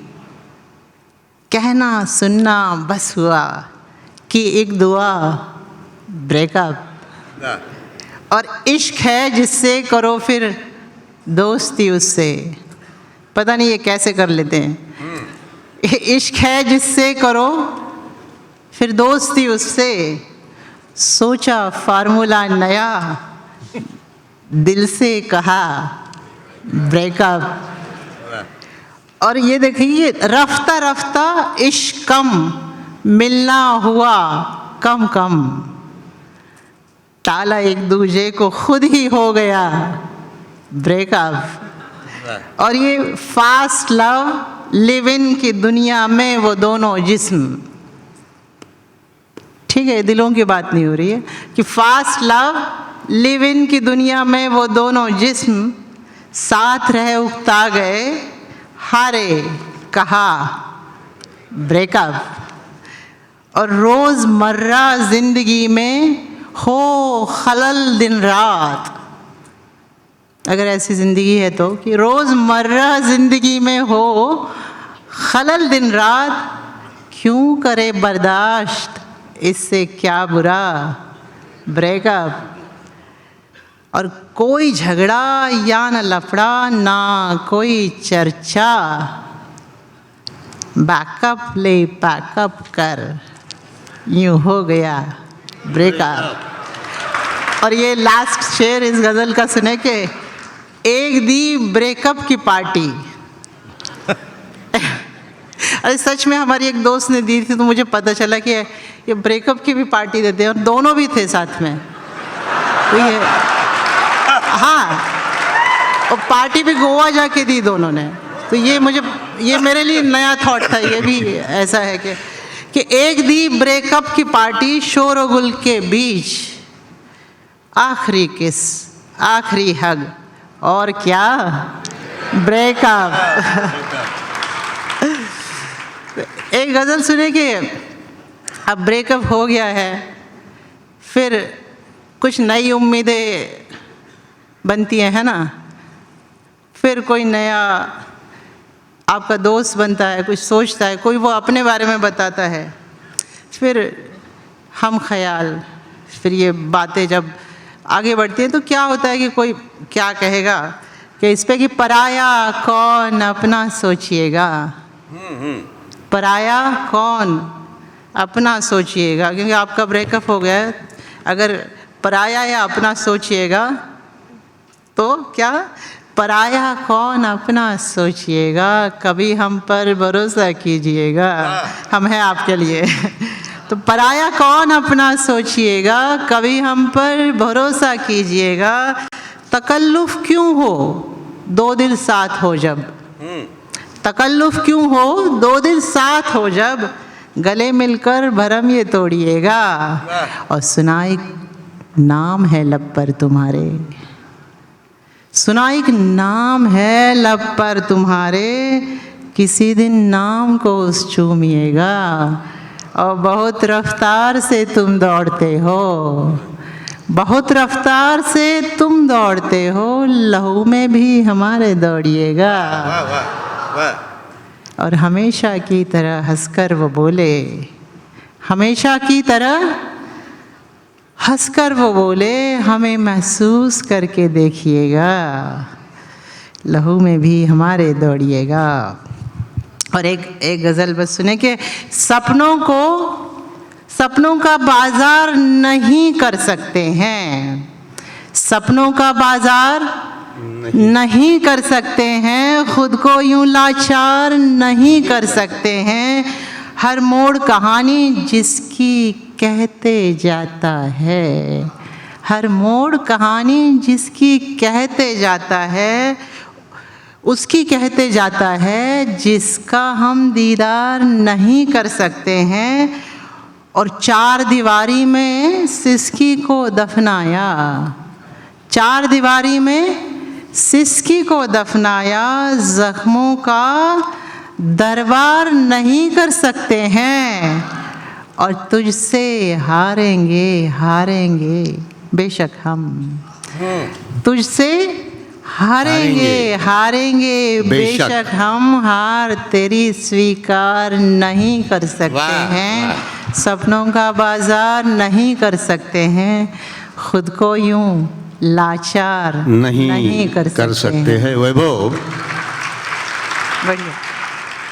कहना सुनना बस हुआ कि एक दुआ ब्रेकअप। और इश्क है जिससे करो फिर दोस्ती उससे, पता नहीं ये कैसे कर लेते हैं। इश्क है जिससे करो फिर दोस्ती उससे, सोचा फार्मूला नया दिल से कहा ब्रेकअप। और ये देखिए रफ्ता रफ्ता इश्क कम, मिलना हुआ कम कम, ताला एक दूजे को खुद ही हो गया ब्रेकअप। और ये फास्ट लव लिव इन की दुनिया में वो दोनों जिस्म, ठीक है, दिलों की बात नहीं हो रही है, कि फास्ट लव लिव इन की दुनिया में वो दोनों जिस्म साथ रहे उकता गए, हारे कहा ब्रेकअप। और रोज़मर्रा जिंदगी में हो खलल दिन रात, अगर ऐसी ज़िंदगी है तो, कि रोज़मर्रा ज़िंदगी में हो खलल दिन रात, क्यों करे बर्दाश्त इससे क्या बुरा ब्रेकअप। और कोई झगड़ा या न लफड़ा ना कोई चर्चा, बैकअप ले पैकअप कर, यूँ हो गया ब्रेकअप। और ये लास्ट शेर इस गज़ल का सुने कि एक दी ब्रेकअप की पार्टी। अरे सच में हमारी एक दोस्त ने दी थी, तो मुझे पता चला कि ये ब्रेकअप की भी पार्टी देते हैं, और दोनों भी थे साथ में। तो ये हाँ, और पार्टी भी गोवा जाके दी दोनों ने। तो ये मेरे लिए नया थॉट था। ये भी ऐसा है कि एक दी ब्रेकअप की पार्टी, शोर और गुल के बीच आखिरी किस, आखिरी हग, और क्या ब्रेकअप। एक गज़ल सुने कि अब ब्रेकअप हो गया है, फिर कुछ नई उम्मीदें बनती हैं, है ना। फिर कोई नया आपका दोस्त बनता है, कुछ सोचता है, कोई वो अपने बारे में बताता है, फिर हम ख्याल, फिर ये बातें जब आगे बढ़ती हैं तो क्या होता है कि कोई क्या कहेगा कि इस पे कि पराया कौन अपना सोचिएगा, पराया कौन अपना सोचिएगा। क्योंकि आपका ब्रेकअप हो गया है, अगर पराया या अपना सोचिएगा तो क्या, पराया कौन अपना सोचिएगा, कभी हम पर भरोसा कीजिएगा, हम हैं आपके लिए। तो पराया कौन अपना सोचिएगा, कभी हम पर भरोसा कीजिएगा, तकल्लुफ़ क्यों हो दो दिल साथ हो जब, तकल्लुफ़ क्यों हो दो दिल साथ हो जब, गले मिलकर भरम ये तोड़िएगा। और सुना एक नाम है लब पर तुम्हारे, सुना एक नाम है लब पर तुम्हारे, किसी दिन नाम को चूमिएगा और बहुत रफ्तार से तुम दौड़ते हो, बहुत रफ्तार से तुम दौड़ते हो, लहू में भी हमारे दौड़िएगा। और हमेशा की तरह हंसकर वो बोले, हमेशा की तरह हंसकर वो बोले, हमें महसूस करके देखिएगा, लहू में भी हमारे दौड़िएगा। और एक गज़ल बस सुने कि सपनों का बाजार नहीं कर सकते हैं, सपनों का बाजार नहीं कर सकते हैं, खुद को यूं लाचार नहीं कर सकते हैं। हर मोड़ कहानी जिसकी कहते जाता है, हर मोड़ कहानी जिसकी कहते जाता है, उसकी कहते जाता है, जिसका हम दीदार नहीं कर सकते हैं। और चार दीवारी में सिसकी को दफनाया, चार दीवारी में सिसकी को दफनाया, जख्मों का दरबार नहीं कर सकते हैं। और तुझसे हारेंगे हारेंगे बेशक हम, तुझसे हारेंगे हारेंगे बेशक हम, हार तेरी स्वीकार नहीं कर सकते हैं। सपनों का बाजार नहीं कर सकते हैं, खुद को यूं लाचार नहीं कर सकते हैं। वैभव, बढ़िया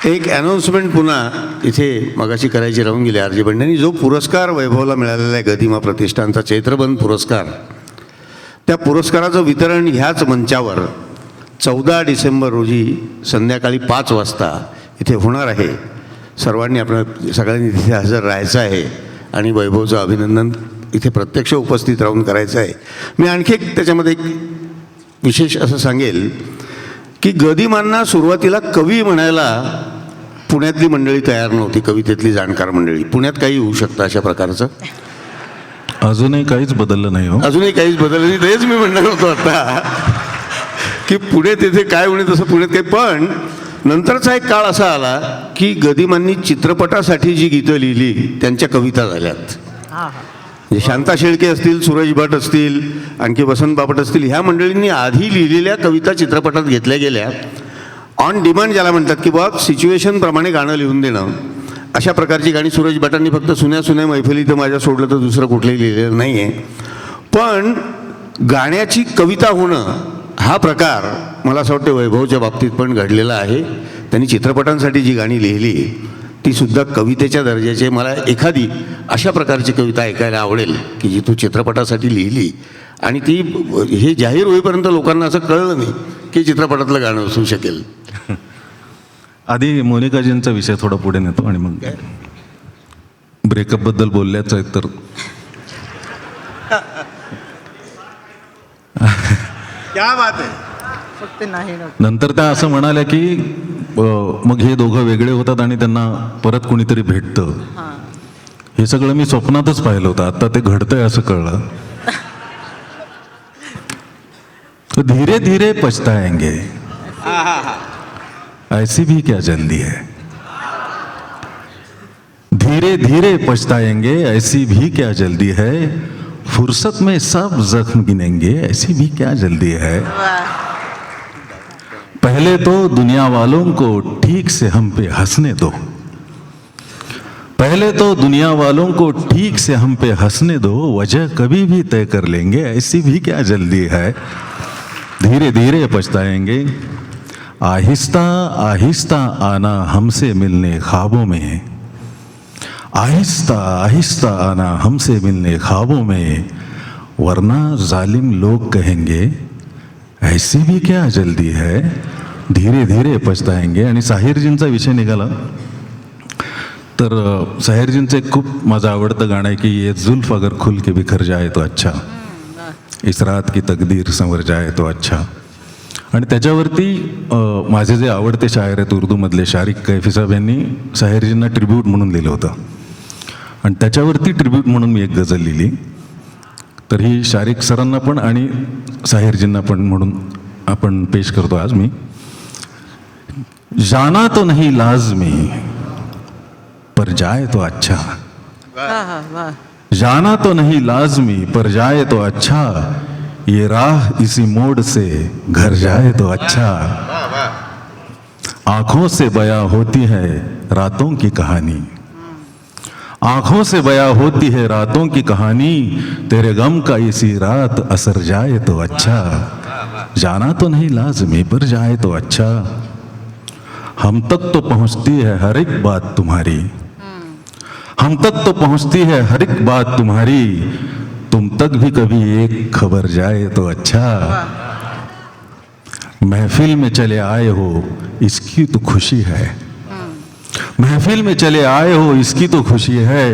एक अनाउन्समेंट पुन्हा इथे मगाशी करायची राहून गेली आर जे बंड्यांनी. जो पुरस्कार वैभवला मिळालेला आहे गदिमा प्रतिष्ठानचा चैत्रबंध पुरस्कार, त्या पुरस्काराचं वितरण ह्याच मंचावर 14 डिसेंबर रोजी संध्याकाळी 5 वाजता इथे होणार आहे. सर्वांनी आपल्या सगळ्यांनी तिथे हजर राहायचं आहे आणि वैभवचं अभिनंदन इथे प्रत्यक्ष उपस्थित राहून करायचं आहे. मी आणखी एक त्याच्यामध्ये एक विशेष असं सांगेल की गदिमांना सुरुवातीला कवी म्हणायला पुण्यातली मंडळी तयार नव्हती, कवितेतली जाणकार मंडळी. पुण्यात काही होऊ शकतं अशा प्रकारचं. अजूनही काहीच बदललं नाही हो. अजूनही काहीच बदललं नाही. तेच मी म्हणणार होतो आता की पुढे तिथे काय होणे तसं पुण्यात काही. पण नंतरचा एक काळ असा आला की गदिमांनी चित्रपटासाठी जी गीतं लिहिली त्यांच्या कविता झाल्यात. म्हणजे शांता शेळके असतील, सूरज भट असतील, आणखी वसंत बापट असतील, ह्या मंडळींनी आधी लिहिलेल्या कविता चित्रपटात घेतल्या गेल्या. ऑन डिमांड ज्याला म्हणतात की बाबा सिच्युएशनप्रमाणे गाणं लिहून देणं, अशा प्रकारची गाणी. सूरज भटांनी फक्त सुन्या सुन्या मैफिली तर माझ्या सोडलं तर दुसरं कुठलंही लिहिलेलं नाही आहे. पण गाण्याची कविता होणं हा प्रकार मला असं वाटतं वैभवच्या बाबतीत पण घडलेला आहे. त्यांनी चित्रपटांसाठी जी गाणी लिहिली ती सुद्धा कवितेच्या दर्जाची. मला एखादी अशा प्रकारची कविता ऐकायला आवडेल की जी तू चित्रपटासाठी लिहिली आणि ती हे जाहीर होईपर्यंत लोकांना असं कळलं नाही की चित्रपटातलं गाणं असू शकेल. आधी मोनिकाजींचा विषय थोडा पुढे नेतो आणि मग ब्रेकअपबद्दल बोलल्याच आहेत तर क्या बात आहे. फक्त नाही नको. नंतर त्या असं म्हणाल्या की मग हे दोघं वेगळे होतात आणि त्यांना परत कोणीतरी भेटतं. हे सगळं मी स्वप्नातच पाहिलं होतं, आता ते घडतंय असं कळलं. तो धीरे धीरे पछताएंगे ऐसी भी क्या जल्दी है, धीरे धीरे पछताएंगे ऐसी भी क्या जल्दी है, फुर्सत में सब जख्म गिनेंगे ऐसी भी क्या जल्दी है. पहले तो दुनिया वालों को ठीक से हम पे हंसने दो, पहले तो दुनिया वालों को ठीक से हम पे हंसने दो, वजह कभी भी तय कर लेंगे ऐसी भी क्या जल्दी है. धीरे धीरे पछताएंगे, आहिस्ता आहिस्ता आना हमसे मिलने ख्वाबों में, आहिस्ता आहिस्ता आना हमसे मिलने ख्वाबों में, वरना जालिम लोग कहेंगे ऐसी भी क्या जल्दी है. धीरे धीरे पछताएंगे. आणि साहिरजींचा विषय निघाला तर साहिरजींचं एक खूप माझं आवडतं गाणं आहे की ये जुल्फ अगर खुल के बिखर जाए तो अच्छा, इस रात की तकदीर संवर जाए तो अच्छा. आणि त्याच्यावरती माझे जे आवडते शायर आहेत उर्दूमधले शारिक कैफी साहेब यांनी साहिरजींना ट्रिब्यूट म्हणून लिहिलं होतं आणि त्याच्यावरती ट्रिब्यूट म्हणून मी एक गझल लिहिली. तर ही शारिक सरांना पण आणि साहिरजींना पण म्हणून आपण पेश करतो आज. मी जाना तो नहीं लाजमी पर जाए तो अच्छा, वाह वाह, जाना तो नहीं लाजमी पर जाए तो अच्छा, ये राह इसी मोड़ से घर जाए तो अच्छा। आंखों से बयां होती है रातों की कहानी, आंखों से बयां होती है रातों की कहानी, तेरे गम का इसी रात असर जाए तो अच्छा, जाना तो नहीं लाजमी पर जाए तो अच्छा। हम तक तो पहुंचती है हर एक बात तुम्हारी, हम तक तो पहुंचती है हर एक बात तुम्हारी, तुम तक भी कभी एक खबर जाए तो अच्छा। महफिल में चले आए हो इसकी तो खुशी है, महफिल में चले आए हो इसकी तो खुशी है,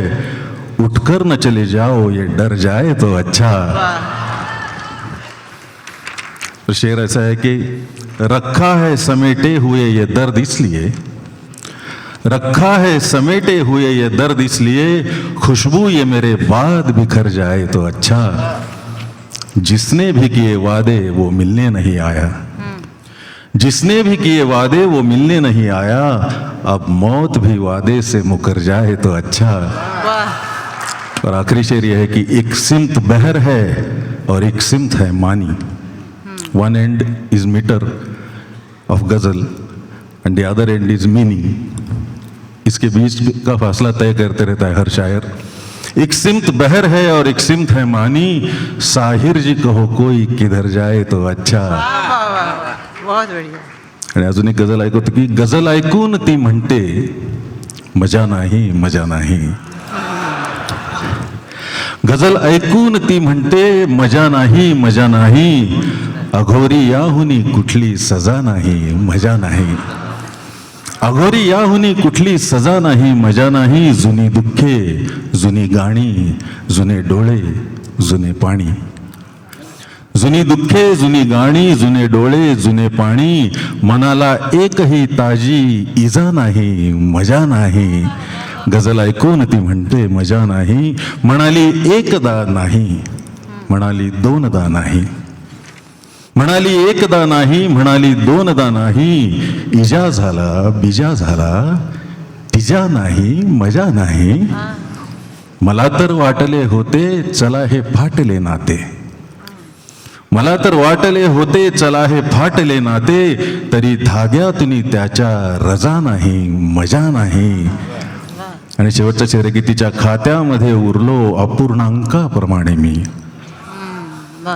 उठकर न चले जाओ ये डर जाए तो अच्छा। तो शेर ऐसा है कि रखा है समेटे हुए ये दर्द इसलिए, रखा है समेटे हुए ये दर्द इसलिए, खुशबू ये मेरे बाद बिखर जाए तो अच्छा। जिसने भी किए वादे वो मिलने नहीं आया, जिसने भी किए वादे वो मिलने नहीं आया, अब मौत भी वादे से मुकर जाए तो अच्छा। वाह, और आखिरी शेर यह है कि एक सिमत बहर है और एक सिमत है मानी, one end is metre of ghazal and the other end is meaning. इसके बीच का फासला तय करते रहता है हर शायर। एक सिमत बहर है और एक सिमत है मानी, साहिर जी कहो कोई किधर जाए तो अच्छा। वाह वाह वाह, बहुत बढ़िया। आणि अजून एक गजल ऐकतो की गजल ऐकून ती म्हणते मजा नाही मजा नाही, गजल ऐकून ती म्हणते मजा नाही मजा नाही, अघोरी याहुनी कुठली सजा नाही मजा नाही, अघोरी याहुनी कुठली सजा नाही मजा नाही, जुनी दुःखे जुनी गाणी जुने डोळे जुने पाणी, जुनी दुःखे जुनी गाणी जुने डोळे जुने पाणी, मनाला एकही ताजी इजा नाही मजा नाही, गजल ऐकून ती म्हणते मजा नाही, म्हणाली एकदा नाही म्हणाली दोनदा नाही, म्हणाली एकदा नाही म्हणाली दोनदा नाही, इजा झाला बिजा झाला तिजा नाही मजा नाही, मला तर वाटले होते चला हे फाटले नाते, मला तर वाटले होते चला हे फाटले नाते, तरी धाग्यातून त्याच्या रजा नाही मजा नाही। आणि शेवटचा शेर आहे की तिच्या खात्यामध्ये उरलो अपूर्णांकाप्रमाणे मी,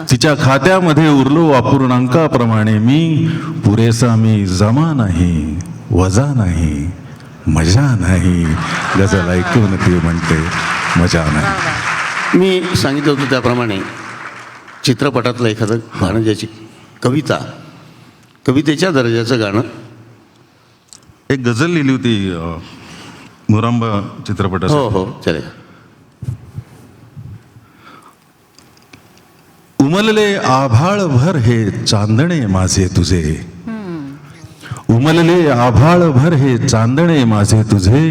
तिच्या खात्यामध्ये उरलो अपूर्णांकाप्रमाणे मी, पुरेसा मी जमा नाही वजा नाही मजा नाही, गजल ऐकून ती म्हणते मजा नाही। मी सांगितलं होतं त्याप्रमाणे चित्रपटातलं एखादं गाणं ज्याची कविता कवितेच्या दर्जाचं गाणं। एक गझल लिहिली होती मुरांबा चित्रपटासाठी। हो हो चालेल। उमलले आभाळ भर हे चांदणे माझे तुझे, उमलले आभाळ भर हे चांदणे माझे तुझे,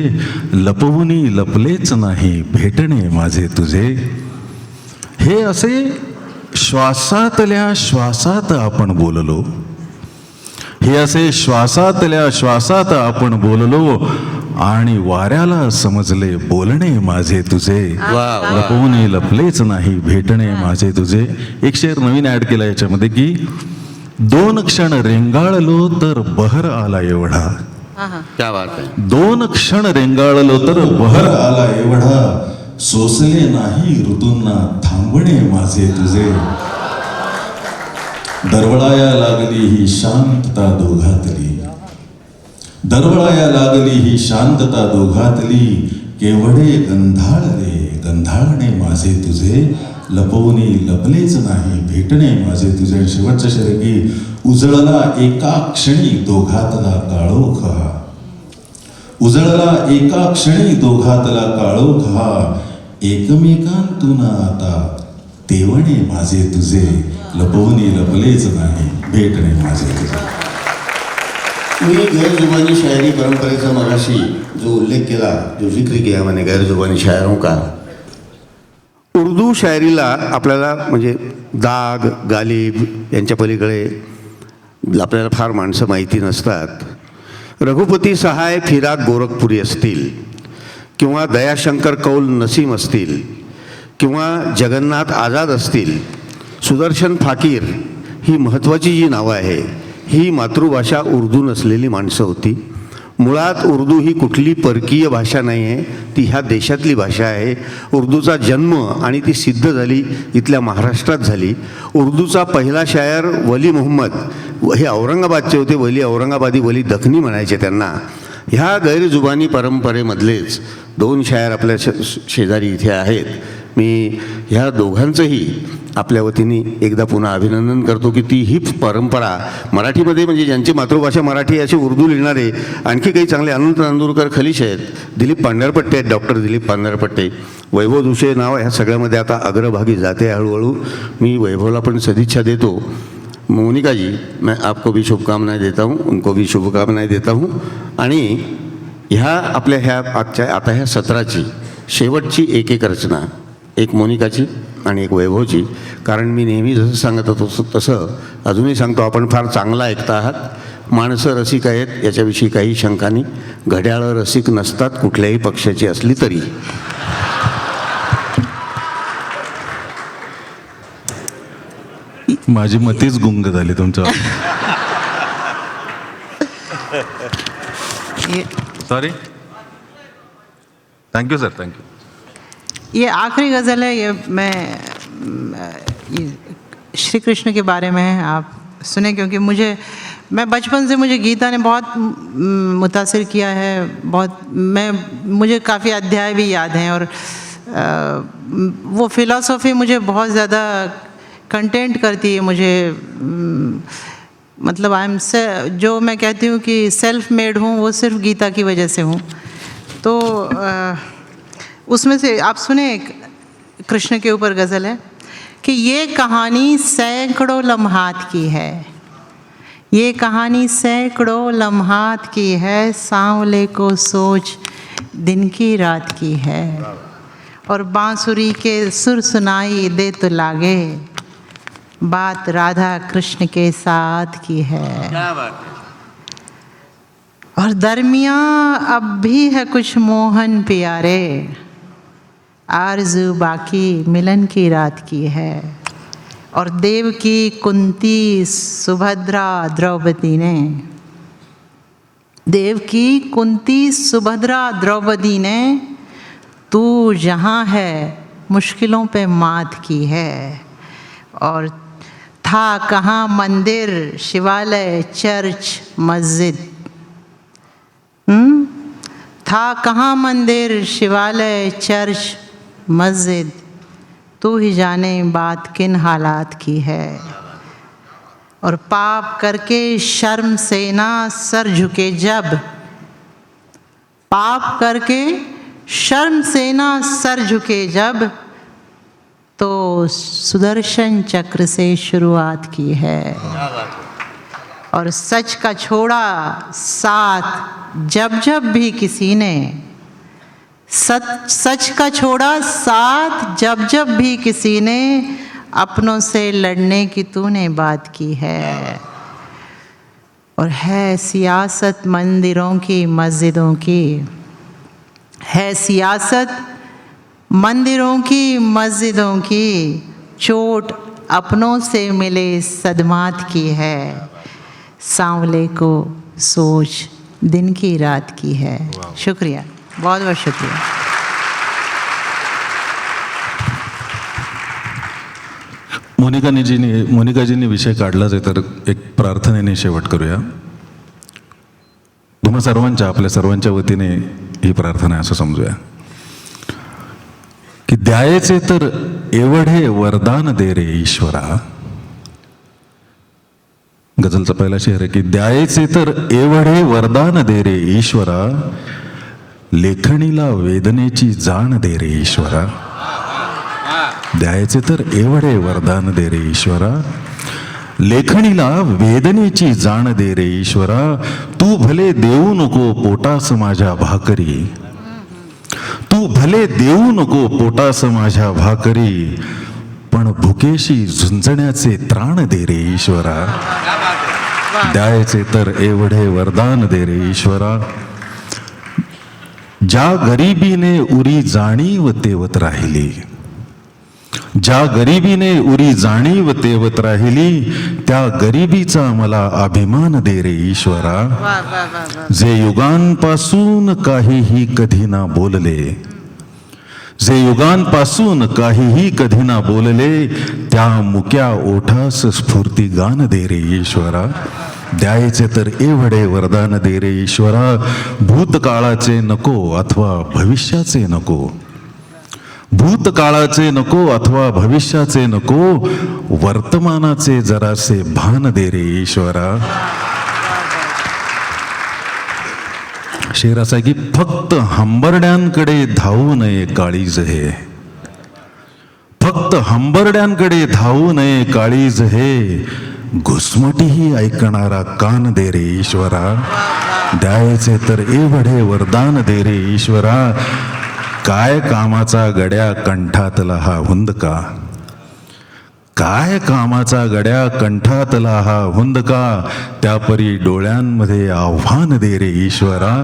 लपवुनी लपलेच नाही भेटणे माझे तुझे, हे असे श्वासातल्या श्वासात आपण बोललो, हे असे श्वासातल्या श्वासात आपण बोललो, आणि वाऱ्याला समजले बोलणे माझे तुझे, लपवून लपलेच नाही भेटणे माझे तुझे। एक शेर नवीन ऍड केला याच्यामध्ये की दोन क्षण रेंगाळलो तर बहर आला एवढा, क्या बात आहे। दोन क्षण रेंगाळलो तर बहर आला एवढा, सोसले नाही ऋतूंना थांबणे माझे तुझे, दरवळाया लागली ही शांतता दोघातली, दरवळाया लागली ही शांतता दोघातली, केवढे गंधाळले गंधाळणे माझे तुझे, लपवूनी लपलेच नाही भेटणे माझे तुझे। शेवटचं शेर की उजळला एका क्षणी दोघातला काळोखा, उजळला एका क्षणी दोघातला काळोखा, एकमेकांतून आता तेवणे माझे तुझे, लपवूनी लपलेच नाही भेटणे माझे तुझे। मी गैरजुबानी शायरी परंपरेचा मगाशी जो उल्लेख केला, जो जिक्र किया मैंने गैरजुबानी शायरों का, उर्दू शायरीला आपल्याला म्हणजे दाग गालिब यांच्या पलीकडे आपल्याला फार माणसं माहिती नसतात। रघुपती सहाय फिराक गोरखपुरी असतील किंवा दयाशंकर कौल नसीम असतील किंवा जगन्नाथ आझाद असतील, सुदर्शन फाकीर ही महत्त्वाची जी नावं आहे, ही मातृभाषा उर्दू नसलेली माणसं होती. मुळात उर्दू ही कुठली परकीय भाषा नाही आहे, ती ह्या देशातली भाषा आहे. उर्दूचा जन्म आणि ती सिद्ध झाली इथल्या महाराष्ट्रात झाली. उर्दूचा पहिला शायर वली मोहम्मद, हे औरंगाबादचे होते. वली औरंगाबादी, वली दखनी म्हणायचे त्यांना. ह्या गैरजुबानी परंपरेमधलेच 2 शायर आपल्या शेजारी इथे आहेत. मी ह्या दोघांचंही आपल्या वतीने एकदा पुन्हा अभिनंदन करतो की ती ही परंपरा मराठीमध्ये, म्हणजे ज्यांची मातृभाषा मराठी असे उर्दू लिहिणारे आणखी काही चांगले अनंत नांदूरकर खलिश आहेत, दिलीप पांढरपट्टे आहेत, डॉक्टर दिलीप पांढरपट्टे, वैभव दुशे नाव ह्या सगळ्यामध्ये आता अग्रभागी जाते हळूहळू. मी वैभवला पण सदिच्छा देतो. मोनिका जी, मैं आपको भी शुभकामनाएं देता हूँ, उनको भी शुभकामनाएं देता हूँ. आणि ह्या आपल्या ह्या आता ह्या सत्राची शेवटची एक रचना, एक मोनिकाची आणि एक वैभवची. कारण मी नेहमी जसं सांगत होतो तसं अजूनही सांगतो, आपण फार चांगला ऐकता आहात. माणसं रसिक आहेत याच्याविषयी काही शंका नाही. घड्याळं रसिक नसतात कुठल्याही पक्षाची असली तरी. माझी मतीच गुंग झाली तुमच्या. सॉरी. Thank you sir, thank you. ये आखिरी गज़ल है. ये ये श्री कृष्ण के बारे में है, आप सुने, क्योंकि मैं बचपन से मुझे गीता ने बहुत मुतासिर किया है. मुझे काफ़ी अध्याय भी याद हैं और वो फ़िलासफ़ी मुझे बहुत ज़्यादा कंटेंट करती है. मुझे मतलब जो मैं कहती हूँ कि सेल्फ मेड हूँ, वो सिर्फ गीता की वजह से हूँ. तो उसमें से आप सुने, कृष्ण के ऊपर गज़ल है कि ये कहानी सैकड़ों लम्हात की है, ये कहानी सैकड़ों लम्हात की है, सांवले को सोच दिन की रात की है, और बांसुरी के सुर सुनाई दे तो लागे, बात राधा कृष्ण के साथ की है. क्या बात है. और दरमियाँ अब भी है कुछ मोहन प्यारे, आरज़ू बाकी मिलन की रात की है. और देव की कुंती सुभद्रा द्रौपदी ने, देव की कुंती सुभद्रा द्रौपदी ने, तू जहाँ है मुश्किलों पे मात की है. और था कहाँ मंदिर शिवालय चर्च मस्जिद, था कहाँ मंदिर शिवालय चर्च मस्जिद, तू ही जाने बात किन हालात की है. और पाप करके शर्म से ना सर झुके जब, पाप करके शर्म से ना सर झुके जब, तो सुदर्शन चक्र से शुरुआत की है. और सच का छोड़ा साथ जब जब भी किसी ने, सच का छोड़ा साथ जब जब भी किसी ने, अपनों से लड़ने की तूने बात की है. और है सियासत मंदिरों की मस्जिदों की, है सियासत मंदिरों की मस्जिदों की, चोट अपनों से मिले सदमात की है, सांवले को सोच दिन की रात की है. शुक्रिया, बहुत बहुत शुक्रिया. मोनिकाजींनी विषय काढलाच आहे, तर एक प्रार्थनेने शेवट करूया. तुम्हा सर्वांच्या, आपल्या सर्वांच्या वतीने ही प्रार्थना असं समजूया की द्यायचे तर एवढे वरदान दे रे ईश्वरा. गझलचा पहिला शेर आहे की द्यायचे तर एवढे वरदान दे रे ईश्वरा, लेखणीला वेदनेची जाण दे रे ईश्वरा. द्यायचे तर एवढे वरदान दे रे ईश्वरा, लेखणीला वेदनेची जाण दे रे ईश्वरा. तू भले देऊ नको पोटास माझ्या भाकरी, तू भले देऊ नको पोटास माझ्या भाकरी, पण भुकेशी झुंजण्याचे त्राण दे रे ईश्वरा. द्यायचे तर एवढे वरदान दे रे ईश्वरा. ज्या गरिबीने उरी जाणीव तेवत राहिली, ज्या गरिबीने उरी जाणीव तेवत राहिली, त्या गरिबीचा मला अभिमान दे रे ईश्वरा. वाह वाह वाह वाह. जे युगांपासून काहीही कधी ना बोलले, जे युगांपासून काहीही कधी ना बोलले, त्या मुक्या ओठास स्फूर्ती गान दे रे ईश्वरा. द्यायचे तर एवढे वरदान दे रे ईश्वरा. भूतकाळाचे नको अथवा भविष्याचे नको, भूतकाळाचे नको अथवा भविष्याचे नको, वर्तमानाचे जरासे भान दे रे ईश्वरा. शेर असा की फक्त हंबरड्यांकडे धावू नये काळीज हे, फक्त हंबरड्यांकडे धावू नये काळीज हे, घुसमटीही ऐकणारा कान दे रे ईश्वरा. द्यायचे तर एवढे वरदान दे रे ईश्वरा. काय कामाचा गड्या कंठातला हा हुंदका, काय कामाचा गड्या कंठातला हा हुंदका, त्यापरी डोळ्यांमध्ये आव्हान दे रे ईश्वरा.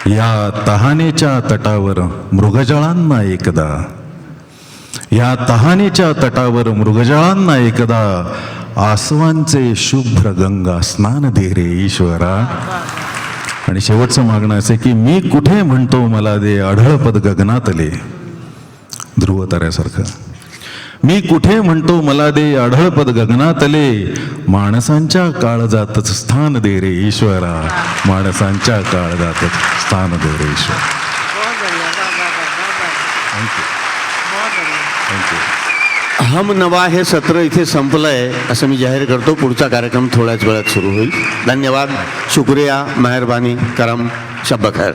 या तहानेच्या तटावर मृगजळांना एकदा, या तहानेच्या तटावर मृगजळांना एकदा, आसवांचे शुभ्र गंगा स्नान दे रे ईश्वरा. आणि शेवटचं मागणं असे की मी कुठे म्हणतो मला दे आढळपद गगनातले, ध्रुव ताऱ्यासारखं. मी कुठे म्हणतो मला दे आढळपद गगनातले, माणसांच्या काळजातच स्थान दे रे ईश्वरा. माणसांच्या काळजातच स्थान दे रे ईश्वरा. बहुत बढ़िया. वाह वाह वाह वाह. थँक्यू बहुत बढ़िया. थँक्यू. हम नवा हे सत्र इथे संपलंय असं मी जाहीर करतो. पुढचा कार्यक्रम थोड्याच वेळात सुरू होईल. धन्यवाद, शुक्रिया, मेहरबानी, करम, शब्ब खैर.